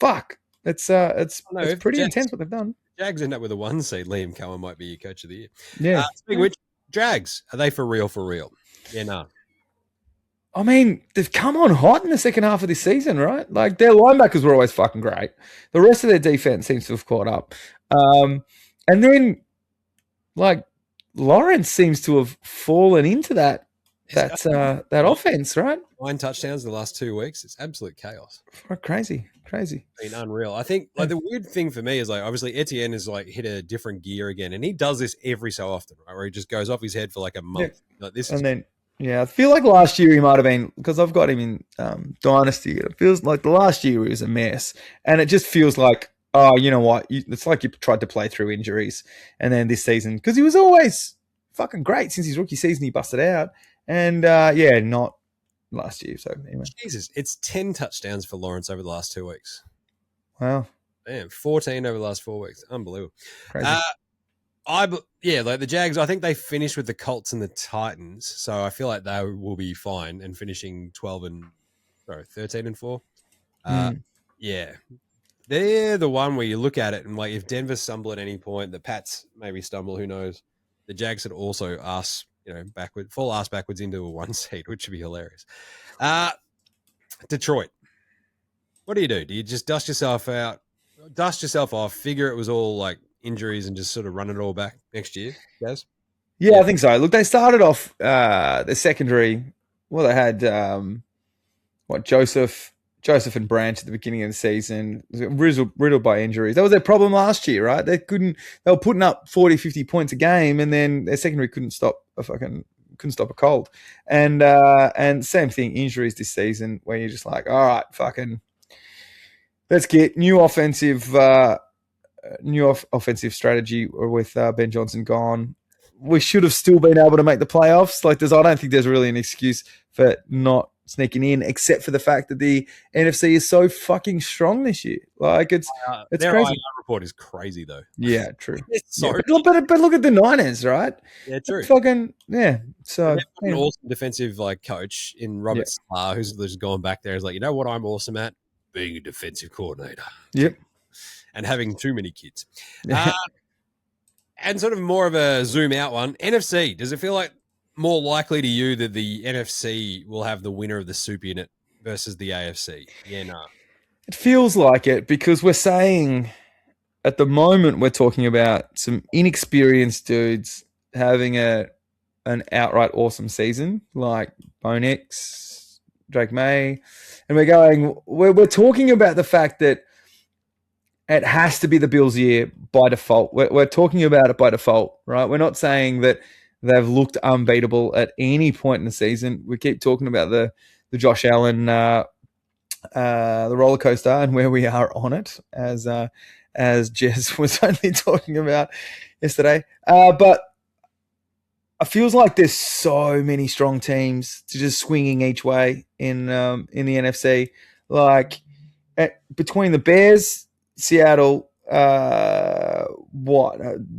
fuck, it's pretty intense what they've done. Jags end up with a 1 seed. Liam Cohen might be your coach of the year. Yeah. Speaking of which, Jags, are they for real? For real? Yeah, no. I mean, they've come on hot in the second half of this season, right? Like, their linebackers were always fucking great. The rest of their defense seems to have caught up. And then, like, Lawrence seems to have fallen into that offense, right? 9 touchdowns in the last 2 weeks. It's absolute chaos. Crazy. It's been unreal. I think like the weird thing for me is like obviously Etienne has like hit a different gear again, and he does this every so often, right? Where he just goes off his head for like a month. Yeah. Like, I feel like last year he might have been, because I've got him in Dynasty. It feels like the last year he was a mess, and it just feels like, oh, you know what? It's like you tried to play through injuries, and then this season, because he was always fucking great since his rookie season, he busted out, and not last year. So anyway, Jesus, it's 10 touchdowns for Lawrence over the last 2 weeks. Wow, damn, 14 over the last 4 weeks, unbelievable. Crazy. Like the Jags, I think they finished with the Colts and the Titans, so I feel like they will be fine and finishing 13 and 4. Yeah, they're the one where you look at it and like if Denver stumble at any point, the Pats maybe stumble, who knows? The Jags could also fall ass backwards into a 1 seed, which would be hilarious. Detroit, what do? Do you just dust yourself off, figure it was all like injuries and just sort of run it all back next year, guys? Yeah, I think so. Look, they started off the secondary. Well, they had Joseph and Branch at the beginning of the season, riddled by injuries. That was their problem last year, right? They were putting up 40, 50 points a game, and then their secondary couldn't stop a cold. And same thing, injuries this season, where you're just like, all right, fucking, let's get new offensive strategy with Ben Johnson gone. We should have still been able to make the playoffs. Like, I don't think there's really an excuse for not sneaking in, except for the fact that the NFC is so fucking strong this year. Like, it's their crazy. IR report is crazy though. Yeah, true. But look at the Niners, right? Yeah, true. Fucking yeah. So an awesome defensive coach in Robert Starr, who's just gone back there. Is like, you know what I'm awesome at? Being a defensive coordinator. Yep. And having too many kids. And sort of more of a zoom out one. NFC, does it feel like more likely to you that the NFC will have the winner of the Soup Unit versus the AFC? Yeah, no. It feels like it, because we're saying at the moment we're talking about some inexperienced dudes having an outright awesome season, like Bonex, Drake May, and we're talking about the fact that it has to be the Bills' year by default. We're talking about it by default, right? We're not saying that they've looked unbeatable at any point in the season. We keep talking about the Josh Allen, the roller coaster, and where we are on it, as Jez was only talking about yesterday. But it feels like there's so many strong teams to just swinging each way in the NFC. Like between the Bears, Seattle,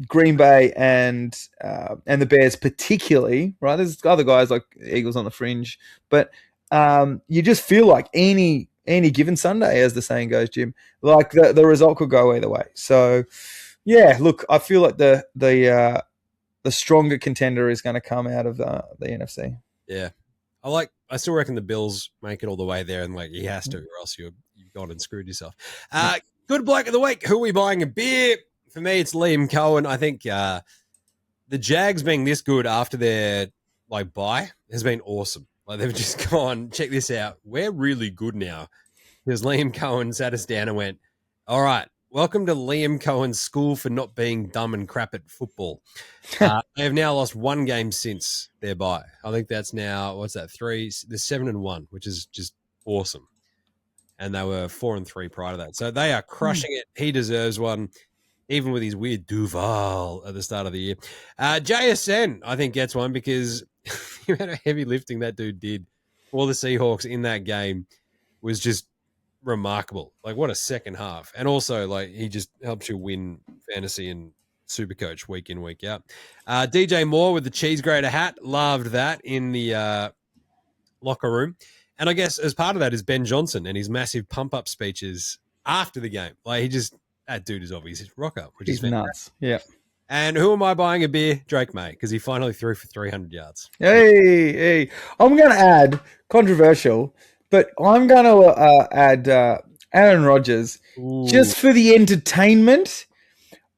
Green Bay, and the Bears particularly, right? There's other guys like Eagles on the fringe, but you just feel like any given Sunday, as the saying goes, Jim, like the result could go either way. So yeah, look, I feel like the stronger contender is going to come out of the NFC. Yeah, I still reckon the Bills make it all the way there, and like he has to, or else you've gone and screwed yourself. Good bloke of the week. Who are we buying a beer? For me, it's Liam Cohen. I think the Jags being this good after their bye has been awesome. Like they've just gone, check this out. We're really good now. Because Liam Cohen sat us down and went, all right, welcome to Liam Cohen's school for not being dumb and crap at football. They have now lost one game since their bye. I think that's now, what's that, 3? They're 7-1, which is just awesome. And they were 4-3 prior to that. So they are crushing it. He deserves one, even with his weird Duval at the start of the year. JSN, I think, gets one because the amount of heavy lifting that dude did for the Seahawks in that game was just remarkable. Like, what a second half. And also, he just helps you win fantasy and Supercoach week in, week out. DJ Moore with the cheese grater hat. Loved that in the locker room. And I guess as part of that is Ben Johnson and his massive pump-up speeches after the game. That dude is obviously rocker, which is nuts. Yeah. And who am I buying a beer? Drake May, because he finally threw for 300 yards. Hey. I'm going to add, controversial, but I'm going to add Aaron Rodgers just for the entertainment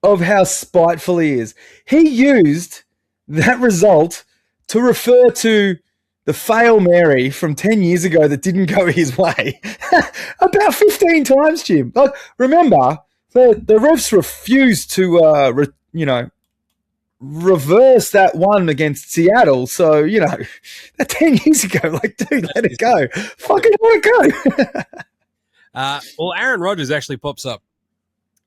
of how spiteful he is. He used that result to refer to the fail Mary from 10 years ago that didn't go his way about 15 times, Jim. Remember, the refs refused to, reverse that one against Seattle. So, that 10 years ago, dude, let it go. Fucking let it go. Well, Aaron Rodgers actually pops up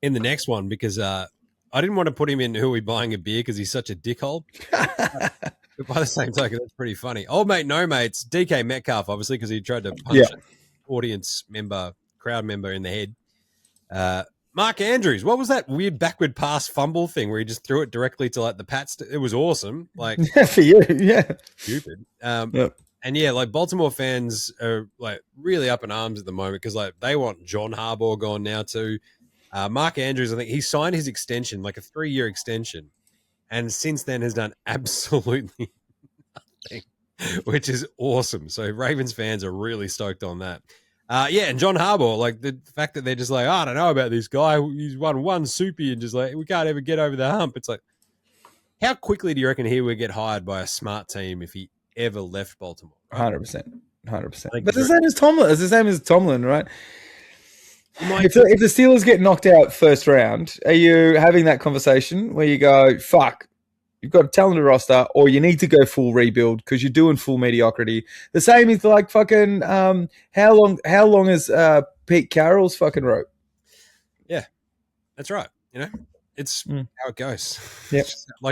in the next one because I didn't want to put him in who we buying a beer because he's such a dickhole. But by the same token, that's pretty funny. Old mate, no mates, DK Metcalf, obviously, because he tried to punch an crowd member in the head. Mark Andrews, what was that weird backward pass fumble thing where he just threw it directly to the Pats? It was awesome. For you, yeah. Stupid. And Baltimore fans are really up in arms at the moment because they want John Harbaugh gone now too. Mark Andrews, I think he signed his extension, a 3-year extension, and since then has done absolutely nothing, which is awesome. So Ravens fans are really stoked on that. And John Harbaugh, the fact that they're just I don't know about this guy. He's won one soupy and just we can't ever get over the hump. It's how quickly do you reckon he would get hired by a smart team if he ever left Baltimore? 100%. But the same as Tomlin. It's the same as Tomlin, right? If the Steelers get knocked out first round, are you having that conversation where you go, fuck, you've got a talented roster, or you need to go full rebuild because you're doing full mediocrity? The same is fucking how long is Pete Carroll's fucking rope? Yeah, that's right. It's how it goes. Yep.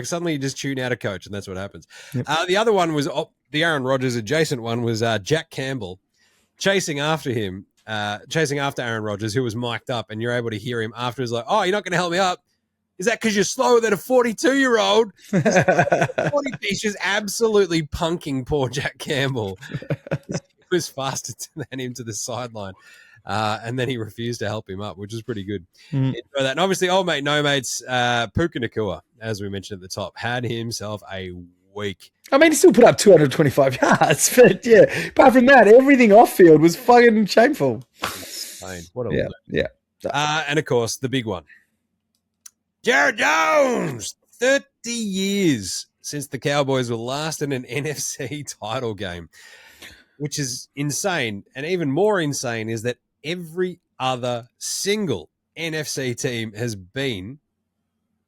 Suddenly you just tune out a coach and that's what happens. Yep. The other one was the Aaron Rodgers adjacent one was Jack Campbell chasing after Aaron Rodgers, who was mic'd up, and you're able to hear him afterwards oh, you're not going to help me up. Is that because you're slower than a 42-year-old? He's just absolutely punking poor Jack Campbell. He was faster than him to the sideline. And then he refused to help him up, which is pretty good. Enjoy that. And obviously, old mate, no mates, Puka Nacua, as we mentioned at the top, had himself a week. I mean, he still put up 225 yards, but apart from that, everything off field was fucking shameful. What a yeah. And of course, the big one. Jared Jones, 30 years since the Cowboys were last in an NFC title game, which is insane. And even more insane is that every other single NFC team has been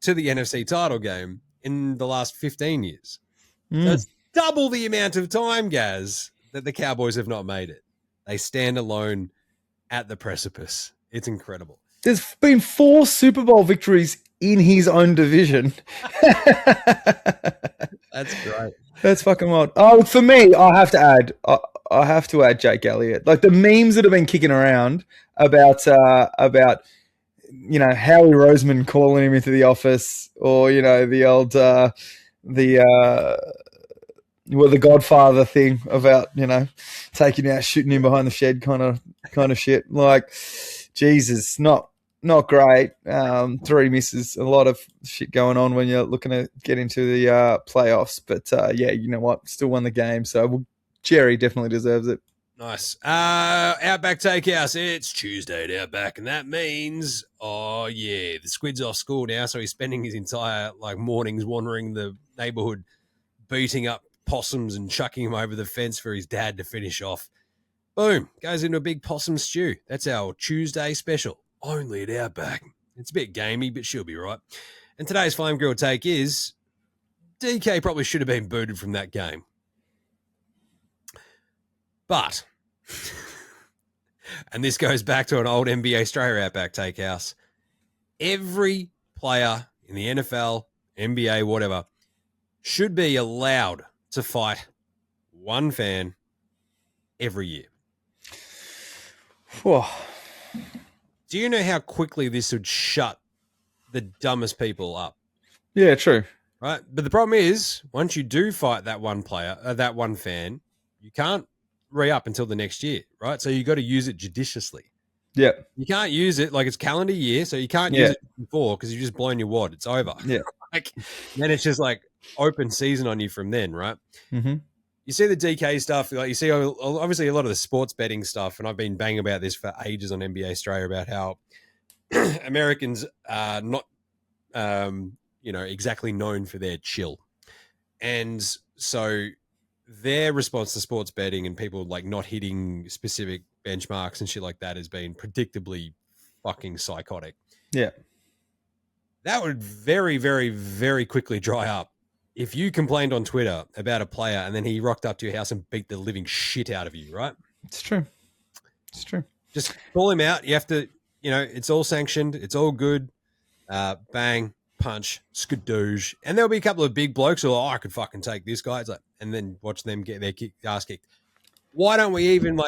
to the NFC title game in the last 15 years. So it's double the amount of time, Gaz, that the Cowboys have not made it. They stand alone at the precipice. It's incredible. There's been 4 Super Bowl victories in his own division. That's great. That's fucking wild. Oh, for me, I have to add Jake Elliott. The memes that have been kicking around about Howie Roseman calling him into the office, or the old the Godfather thing about taking out, shooting him behind the shed kind of shit. Jesus, not great. 3 misses, a lot of shit going on when you're looking to get into the playoffs. But you know what? Still won the game. So Jerry definitely deserves it. Nice. Outback Takehouse. It's Tuesday at Outback, and that means, the squid's off school now, so he's spending his entire mornings wandering the neighborhood, beating up possums and chucking them over the fence for his dad to finish off. Boom, goes into a big possum stew. That's our Tuesday special, only at Outback. It's a bit gamey, but she'll be right. And today's Flame Grill take is DK probably should have been booted from that game. But, and this goes back to an old NBA Straya Outback Takehouse, every player in the NFL, NBA, whatever, should be allowed to fight one fan every year. Whew. Do you know how quickly this would shut the dumbest people up? Yeah, true. Right? But the problem is, once you do fight that one player, that one fan, you can't re-up until the next year, right? So you got to use it judiciously. Yeah. You can't use it it's calendar year, so you can't use it before because you've just blown your wad. It's over. Yeah. Then it's just open season on you from then, right? Mm-hmm. You see the DK stuff, you see obviously a lot of the sports betting stuff, and I've been banging about this for ages on NBA Straya about how Americans are not, exactly known for their chill. And so their response to sports betting and people not hitting specific benchmarks and shit like that has been predictably fucking psychotic. Yeah. That would very, very, very quickly dry up if you complained on Twitter about a player and then he rocked up to your house and beat the living shit out of you, right? It's true. It's true. Just call him out. You have to, it's all sanctioned. It's all good. Bang, punch, skadoosh. And there'll be a couple of big blokes who are I could fucking take this guy. It's and then watch them get their ass kicked. Why don't we even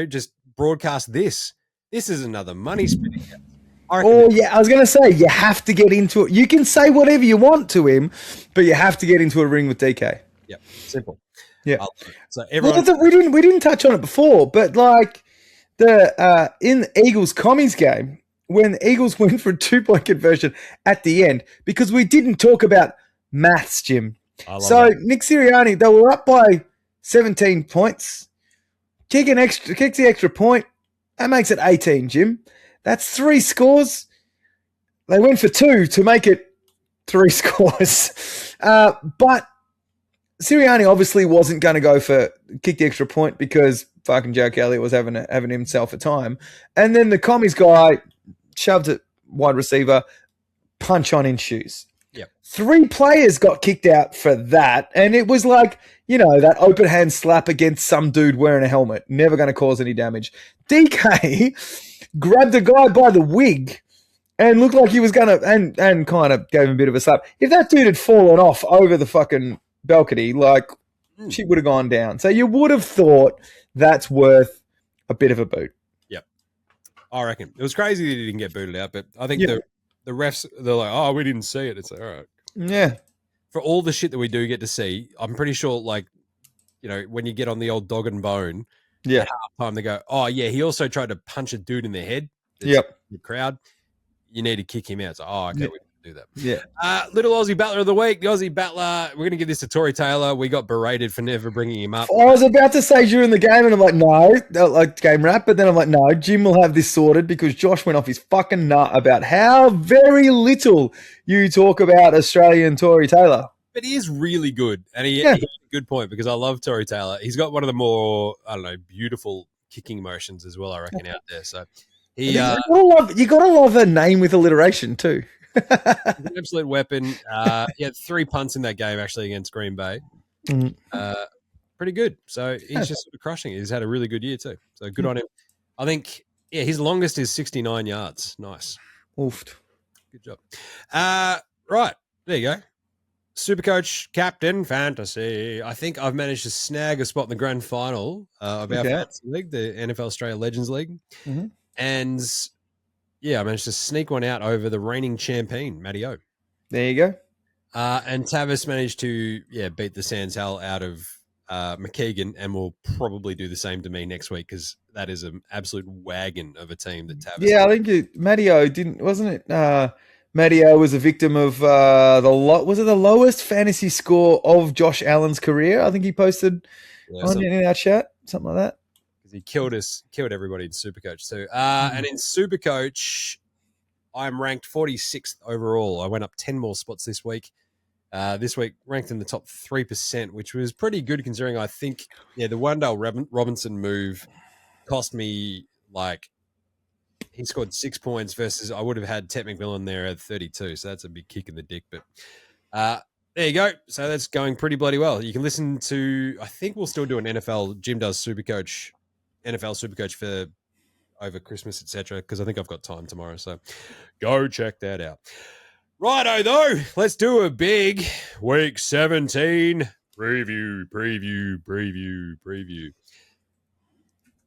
just broadcast this? This is another money spinning. I was going to say, you have to get into it. You can say whatever you want to him, but you have to get into a ring with DK. Yep, simple. Yeah. So everyone, we didn't touch on it before, but in the Eagles Commies game, when the Eagles went for a 2-point conversion at the end, because we didn't talk about maths, Jim. So that. Nick Sirianni, they were up by 17 points. Kicks the extra point. That makes it 18, Jim. That's 3 scores. They went for 2 to make it 3 scores. But Sirianni obviously wasn't going to go for kick the extra point because fucking Joe Kelly was having himself a time. And then the Commies guy shoved it wide receiver, punch on in shoes. Yep. 3 players got kicked out for that. And it was that open hand slap against some dude wearing a helmet. Never going to cause any damage. DK grabbed the guy by the wig and looked like he was going to, and kind of gave him a bit of a slap. If that dude had fallen off over the fucking balcony, she would have gone down. So you would have thought that's worth a bit of a boot. Yep. I reckon. It was crazy that he didn't get booted out, but I think the refs, they're like, oh, we didn't see it. It's all right. Yeah. For all the shit that we do get to see, I'm pretty sure, when you get on the old dog and bone, at halftime they go, oh, yeah, he also tried to punch a dude in the head. Yep. The crowd, you need to kick him out. It's okay, we can do that. Yeah. Little Aussie Battler of the Week. The Aussie Battler, we're going to give this to Tory Taylor. We got berated for never bringing him up. I was about to say during the game, and I'm like, no, game wrap. But then I'm like, no, Jim will have this sorted because Josh went off his fucking nut about how very little you talk about Australian Tory Taylor. But he is really good. And he has a good point because I love Tory Taylor. He's got one of the more, beautiful kicking motions as well, I reckon, out there. So you gotta love a name with alliteration too. He's an absolute weapon. He had 3 punts in that game actually against Green Bay. Pretty good. So he's just sort of crushing it. He's had a really good year too. So good on him. I think, his longest is 69 yards. Nice. Oofed. Good job. Right. There you go. Supercoach Captain Fantasy. I think I've managed to snag a spot in the grand final of our fantasy league, the NFL Straya Legends League. Mm-hmm. And I managed to sneak one out over the reigning champion, Matty O. There you go. And Tavis managed to beat the sans hell out of McKeegan, and will probably do the same to me next week because that is an absolute wagon of a team that Tavis. Yeah, I think Matty O wasn't it? Matty O was a victim of the lowest fantasy score of Josh Allen's career? I think he posted in our chat, something like that. He killed everybody in Supercoach too. And in Supercoach, I'm ranked 46th overall. I went up 10 more spots this week. This week, ranked in the top 3%, which was pretty good considering I think, the Wandale Robinson move cost me, he scored 6 points versus I would have had Tet McMillan there at 32. So that's a big kick in the dick. But there you go. So that's going pretty bloody well. You can listen to, I think we'll still do an NFL. Jim does NFL Supercoach for over Christmas, etc. Because I think I've got time tomorrow. So go check that out. Righto, though. Let's do a big Week 17 preview.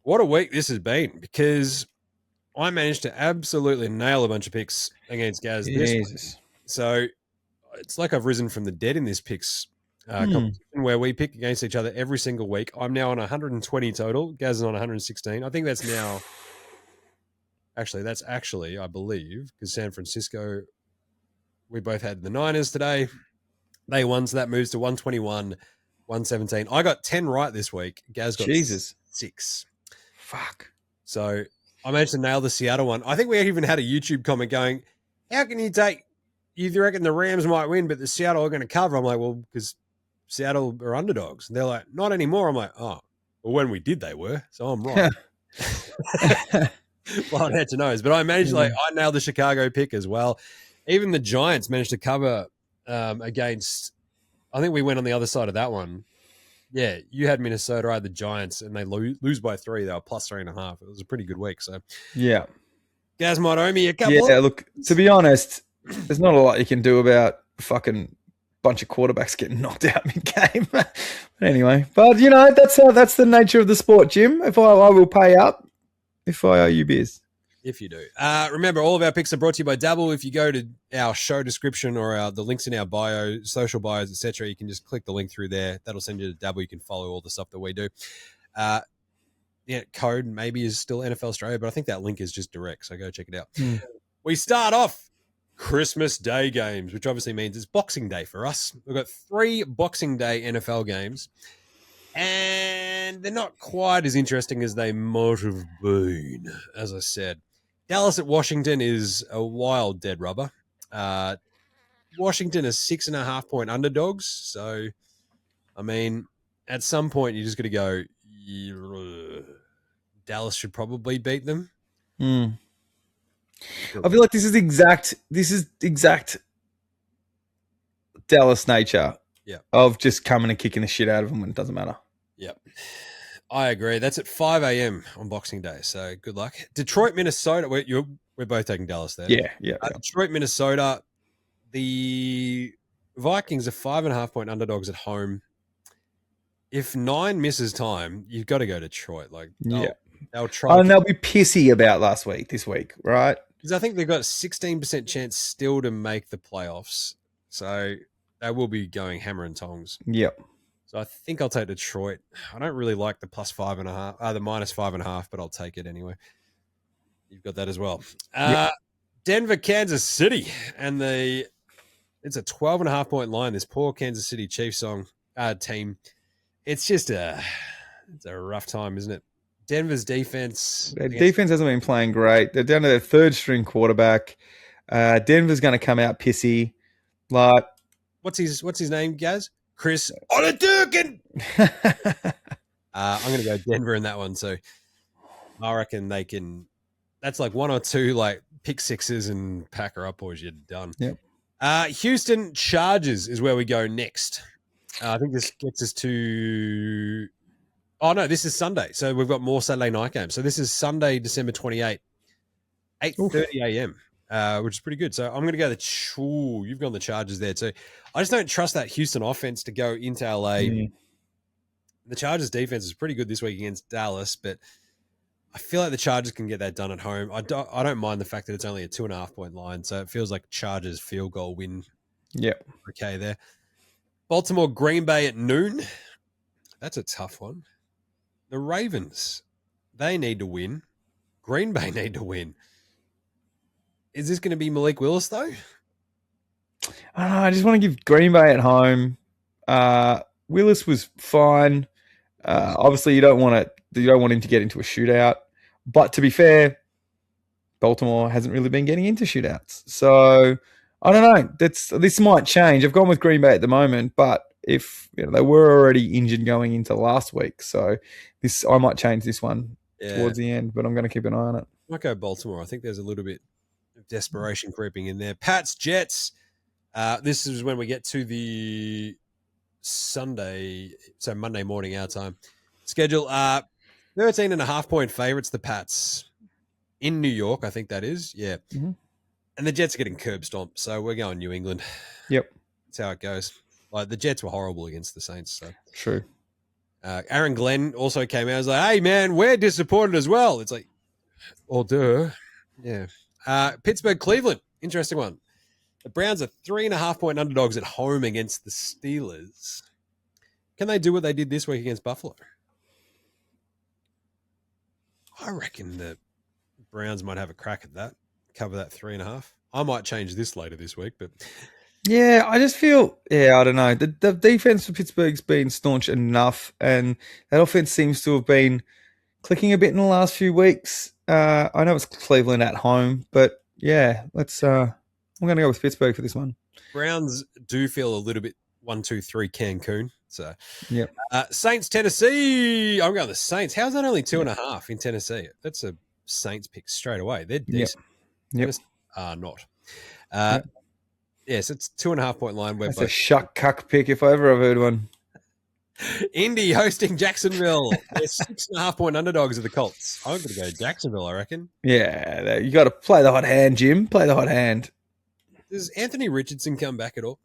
What a week this has been, because I managed to absolutely nail a bunch of picks against Gaz this week. So it's like I've risen from the dead in this picks competition where we pick against each other every single week. I'm now on 120 total. Gaz is on 116. I think that's now... That's actually, I believe, because San Francisco, we both had the Niners today. They won, so that moves to 121, 117. I got 10 right this week. Gaz got 6. Fuck. So I managed to nail the Seattle one. I think we even had a YouTube comment going, how can you reckon the Rams might win, but the Seattle are going to cover? I'm like, well, because Seattle are underdogs. And they're like, not anymore. I'm like, oh, well, when we did, they were. So I'm right. Blind head to nose. But I managed, I nailed the Chicago pick as well. Even the Giants managed to cover against, I think we went on the other side of that one. Yeah, you had Minnesota, I had the Giants, and they lose by 3. They were plus 3.5. It was a pretty good week. So, yeah. Gaz might owe me a couple. Yeah, look, to be honest, there's not a lot you can do about fucking bunch of quarterbacks getting knocked out mid-game. But anyway, that's the nature of the sport, Jim. If I will pay up if I owe you beers. If you do. Remember, all of our picks are brought to you by Dabble. If you go to our show description or the links in our bio, social bios, etc., you can just click the link through there. That'll send you to Dabble. You can follow all the stuff that we do. Code maybe is still NFL Straya, but I think that link is just direct, so go check it out. We start off Christmas Day games, which obviously means it's Boxing Day for us. We've got 3 Boxing Day NFL games, and they're not quite as interesting as they might have been, as I said. Dallas at Washington is a wild dead rubber. Washington is 6.5-point underdogs. So, I mean, at some point, you just got to go, Dallas should probably beat them. I feel like this is exact Dallas nature of just coming and kicking the shit out of them when it doesn't matter. Yep. I agree. That's at 5 a.m. on Boxing Day, so good luck. Detroit, Minnesota. We're both taking Dallas there. Yeah. Detroit, Minnesota. The Vikings are 5.5-point underdogs at home. If 9 misses time, you've got to go Detroit. They'll try. And they'll be pissy about this week, right? Because I think they've got 16% chance still to make the playoffs, so they will be going hammer and tongs. Yep. So I think I'll take Detroit. I don't really like the plus 5.5, the minus 5.5, but I'll take it anyway. You've got that as well. Denver, Kansas City, and it's a 12.5-point line. This poor Kansas City Chiefs team. It's just it's a rough time, isn't it? Denver's defense. Their defense hasn't been playing great. They're down to their 3rd-string quarterback. Denver's going to come out pissy. What's his name, Gaz? Chris Oladurkin. I'm going to go Denver in that one. So I reckon they can. That's like 1 or 2 pick sixes and pack her up, boys. You're done. Yep. Houston Chargers is where we go next. I think this gets us to. Oh no, this is Sunday. So we've got more Saturday night games. So this is Sunday, December 28th, 8:30 a.m. Which is pretty good. So I'm going to go you've gone the Chargers there too. I just don't trust that Houston offense to go into LA. The Chargers defense is pretty good this week against Dallas, but I feel like the Chargers can get that done at home. I don't mind the fact that it's only a 2.5-point line, so it feels like Chargers field goal win. Yep. Okay there. Baltimore, Green Bay at noon. That's a tough one. The Ravens, they need to win. Green Bay need to win. Is this going to be Malik Willis, though? I just want to give Green Bay at home. Willis was fine. Obviously, you don't want to You don't want him to get into a shootout. But to be fair, Baltimore hasn't really been getting into shootouts. So I don't know. This might change. I've gone with Green Bay at the moment, but if they were already injured going into last week, so I might change this one towards the end, but I'm going to keep an eye on it. I might go Baltimore. I think there's a little bit of desperation creeping in there. Pats, Jets. This is when we get to the Sunday, so Monday morning our time schedule. 13.5-point favorites, the Pats in New York, I think that is. Yeah. Mm-hmm. And the Jets are getting curb stomped, so we're going New England. Yep. That's how it goes. Like, the Jets were horrible against the Saints. So true. Aaron Glenn also came out and was like, hey, man, we're disappointed as well. It's like, oh, duh. Yeah. Pittsburgh, Cleveland. Interesting one. The Browns are 3.5-point underdogs at home against the Steelers. Can they do what they did this week against Buffalo? I reckon the Browns might have a crack at that. Cover that 3.5. I might change this later this week, but yeah, I just feel I don't know. The defense for Pittsburgh's been staunch enough, and that offense seems to have been clicking a bit in the last few weeks. I know it's Cleveland at home, but yeah, let's. I'm going to go with Pittsburgh for this one. Browns do feel a little bit 1-2-3 Cancun. So yeah, Saints, Tennessee. I'm going the Saints. How's that only 2.5 in Tennessee? That's a Saints pick straight away. They're decent. Yep. Not. Yes, it's 2.5-point line. That's a shuck cuck pick if I ever have heard one. Indy hosting Jacksonville. They're 6.5-point underdogs of the Colts. I'm going to go Jacksonville, I reckon. Yeah, you got to play the hot hand, Jim. Play the hot hand. Does Anthony Richardson come back at all?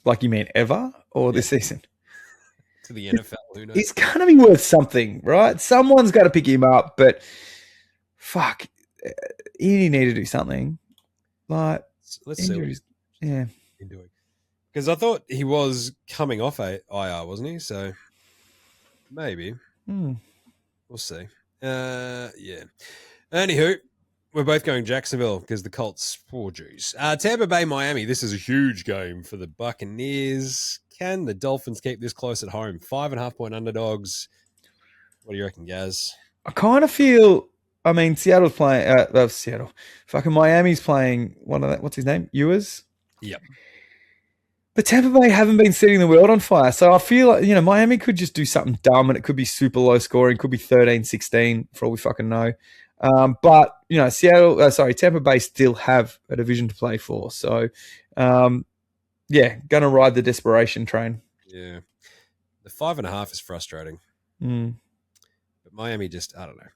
Like you mean ever or this season? To the NFL, who knows? He's going to be worth something, right? Someone's got to pick him up, but fuck, he need to do something. Like, let's injuries. See what he's doing. Because I thought he was coming off IR, wasn't he? So maybe. We'll see. Yeah. Anywho, we're both going Jacksonville because the Colts, poor Jews. Tampa Bay, Miami. This is a huge game for the Buccaneers. Can the Dolphins keep this close at home? 5.5-point underdogs. What do you reckon, Gaz? I kind of feel. I mean, Seattle's playing. Seattle. Fucking Miami's playing one of that. What's his name? Ewers. Yep. But Tampa Bay haven't been setting the world on fire. So I feel like, Miami could just do something dumb and it could be super low scoring. Could be 13-16 for all we fucking know. But, Tampa Bay still have a division to play for. So, going to ride the desperation train. Yeah. The 5.5 is frustrating. But Miami just, I don't know.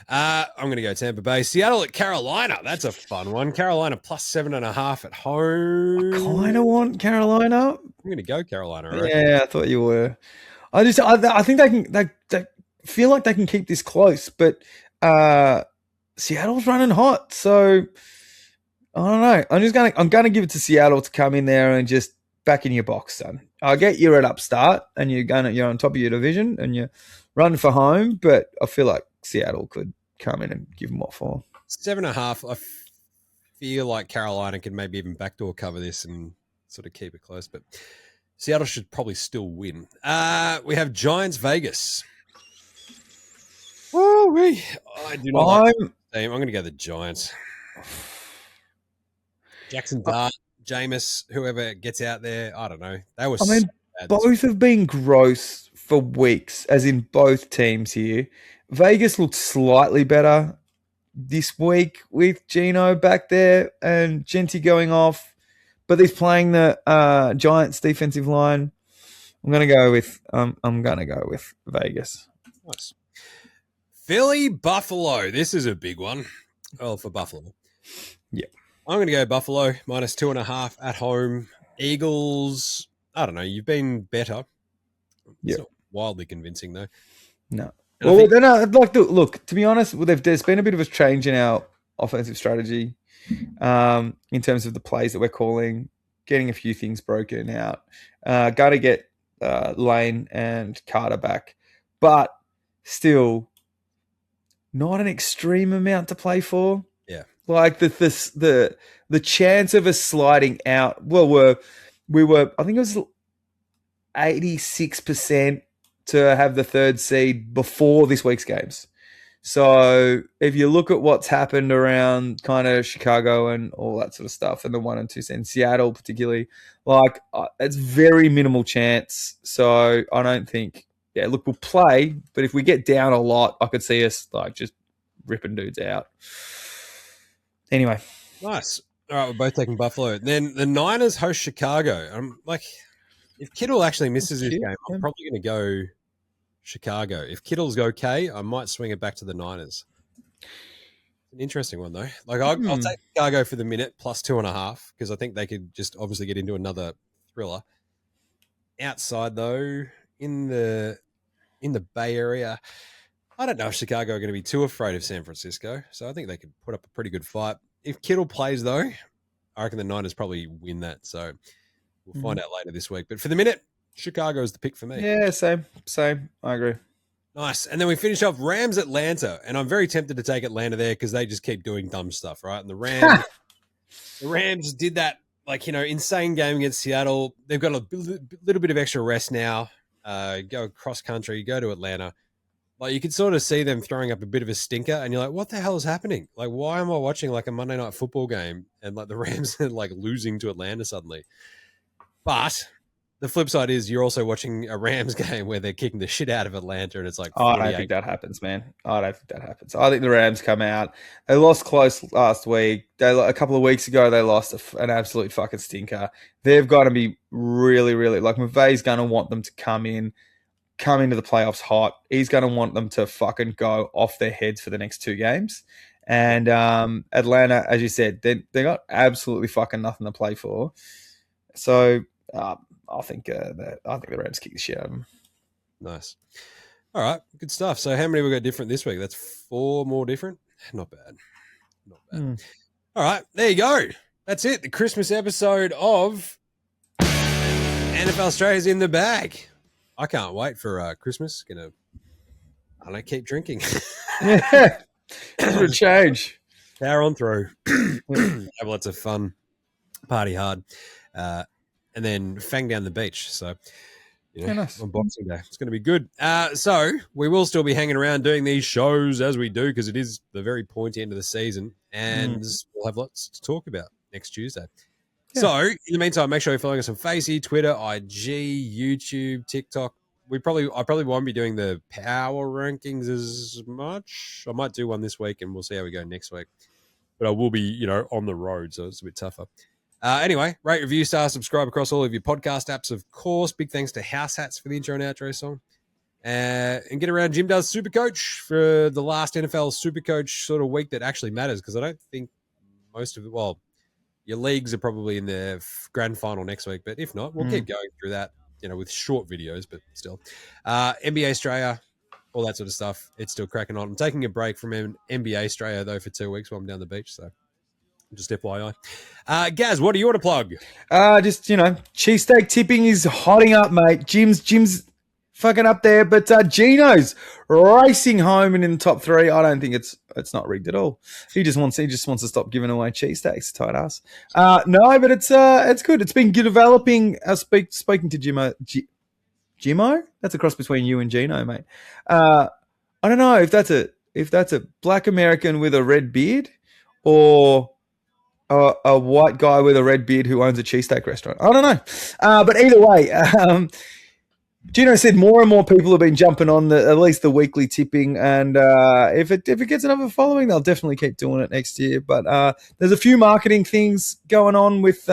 I'm going to go Tampa Bay. Seattle at Carolina. That's a fun one. Carolina plus 7.5 at home. I kind of want Carolina. I'm going to go Carolina, right? Yeah, I thought you were. I think they feel like they can keep this close, but Seattle's running hot. So I don't know. I'm gonna give it to Seattle to come in there and just back in your box, son. I get you're at upstart and you're on top of your division and you're running for home, but I feel like Seattle could come in and give them what for. 7.5. I feel like Carolina can maybe even backdoor cover this and sort of keep it close, but Seattle should probably still win. We have Giants Vegas. I do not like the team. I'm going to go the Giants. Jackson Dart, Jaymz, whoever gets out there, I don't know. They were. Both have been gross for weeks, as in both teams here. Vegas looked slightly better this week with Gino back there and Genty going off, but he's playing the Giants defensive line. I'm gonna go with Vegas. Nice. Philly, Buffalo. This is a big one. Oh, for Buffalo. Yeah. I'm going to go Buffalo, minus 2.5 at home. Eagles, I don't know. You've been better. It's not wildly convincing, though. No. Look, to be honest, there's been a bit of a change in our offensive strategy in terms of the plays that we're calling, getting a few things broken out. Got to get Lane and Carter back. But still, not an extreme amount to play for. Yeah. Like the chance of us sliding out. Well, we were I think it was 86% to have the 3rd seed before this week's games. So if you look at what's happened around kind of Chicago and all that sort of stuff, and the 1 and 2 seed, and Seattle particularly, like it's very minimal chance. So I don't think, look, we'll play, but if we get down a lot, I could see us like just ripping dudes out. Anyway. Nice. All right, we're both taking Buffalo. Then the Niners host Chicago. I'm like, if Kittle actually misses this game, I'm probably going to go Chicago. If Kittle's okay, I might swing it back to the Niners. An interesting one, though. Like, I'll take Chicago for the minute plus 2.5 because I think they could just obviously get into another thriller. Outside, though, in the Bay Area, I don't know if Chicago are going to be too afraid of San Francisco, so I think they could put up a pretty good fight. If Kittle plays, though, I reckon the Niners probably win that, so we'll find out later this week. But for the minute, Chicago is the pick for me. Yeah, same. I agree. Nice. And then we finish off Rams Atlanta, and I'm very tempted to take Atlanta there because they just keep doing dumb stuff, right? And the Rams did that, like, insane game against Seattle. They've got a little bit of extra rest now. Go cross country, go to Atlanta. Like, you could sort of see them throwing up a bit of a stinker, and you're like, what the hell is happening? Like, why am I watching like a Monday Night Football game and like the Rams are like losing to Atlanta suddenly? But the flip side is you're also watching a Rams game where they're kicking the shit out of Atlanta, and it's like, I don't think that happens, man. I don't think that happens. I think the Rams come out. They lost close last week. A couple of weeks ago, they lost an absolute fucking stinker. They've got to be really, really, like, McVay's going to want them to come into the playoffs hot. He's going to want them to fucking go off their heads for the next 2 games. And Atlanta, as you said, they got absolutely fucking nothing to play for. So I think the Rams kick the shit out of them. Nice. All right, good stuff. So how many we got different this week? That's 4 more different. Not bad. All right, there you go. That's it. The Christmas episode of NFL Straya's in the bag. I can't wait for Christmas. I don't keep drinking. Yeah, it's a change. Power on through. Have lots of fun. Party hard. And then fang down the beach. So, nice. On Boxing Day. It's going to be good. So we will still be hanging around doing these shows as we do because it is the very pointy end of the season. And we'll have lots to talk about next Tuesday. Yeah. So in the meantime, make sure you're following us on Facey, Twitter, IG, YouTube, TikTok. I probably won't be doing the power rankings as much. I might do one this week and we'll see how we go next week. But I will be, on the road, so it's a bit tougher. Anyway, rate, review, star, subscribe across all of your podcast apps, of course. Big thanks to House Hats for the intro and outro song. And get around Jim Does Supercoach for the last NFL Supercoach sort of week that actually matters because I don't think most of it, your leagues are probably in the grand final next week, but if not, we'll keep going through that, with short videos, but still. NBA Straya, all that sort of stuff. It's still cracking on. I'm taking a break from NBA Straya, though, for 2 weeks while I'm down the beach, so just FYI. Gaz, what do you want to plug? Just, cheesesteak tipping is hotting up, mate. Jim's fucking up there, but Gino's racing home and in the top 3. I don't think it's not rigged at all. He just wants to stop giving away cheesesteaks, tight ass. No, but it's good. It's been developing. Speaking to Jimmo, that's a cross between you and Gino, mate. I don't know if that's a black American with a red beard or a white guy with a red beard who owns a cheesesteak restaurant. I don't know. But either way, Gino said more and more people have been jumping on at least the weekly tipping. And if it gets another following, they'll definitely keep doing it next year. But there's a few marketing things going on with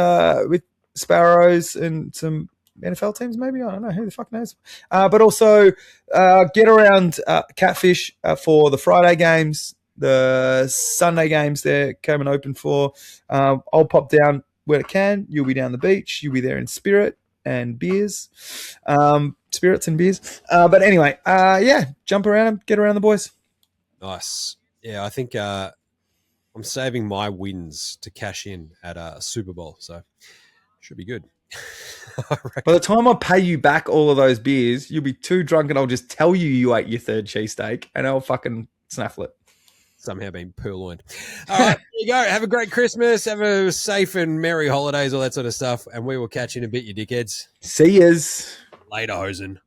Sparrows and some NFL teams, maybe. I don't know. Who the fuck knows? But also get around Catfish for the Friday games. The Sunday games they're coming open for. I'll pop down when it can. You'll be down the beach. You'll be there in spirit and beers. Spirits and beers. But anyway, jump around and get around the boys. Nice. Yeah, I think I'm saving my wins to cash in at a Super Bowl, so should be good. By the time I pay you back all of those beers, you'll be too drunk and I'll just tell you ate your 3rd cheesesteak and I'll fucking snaffle it. Somehow being purloined. All right, there you go. Have a great Christmas. Have a safe and merry holidays, all that sort of stuff. And we will catch you in a bit, you dickheads. See yous. Later, hosen.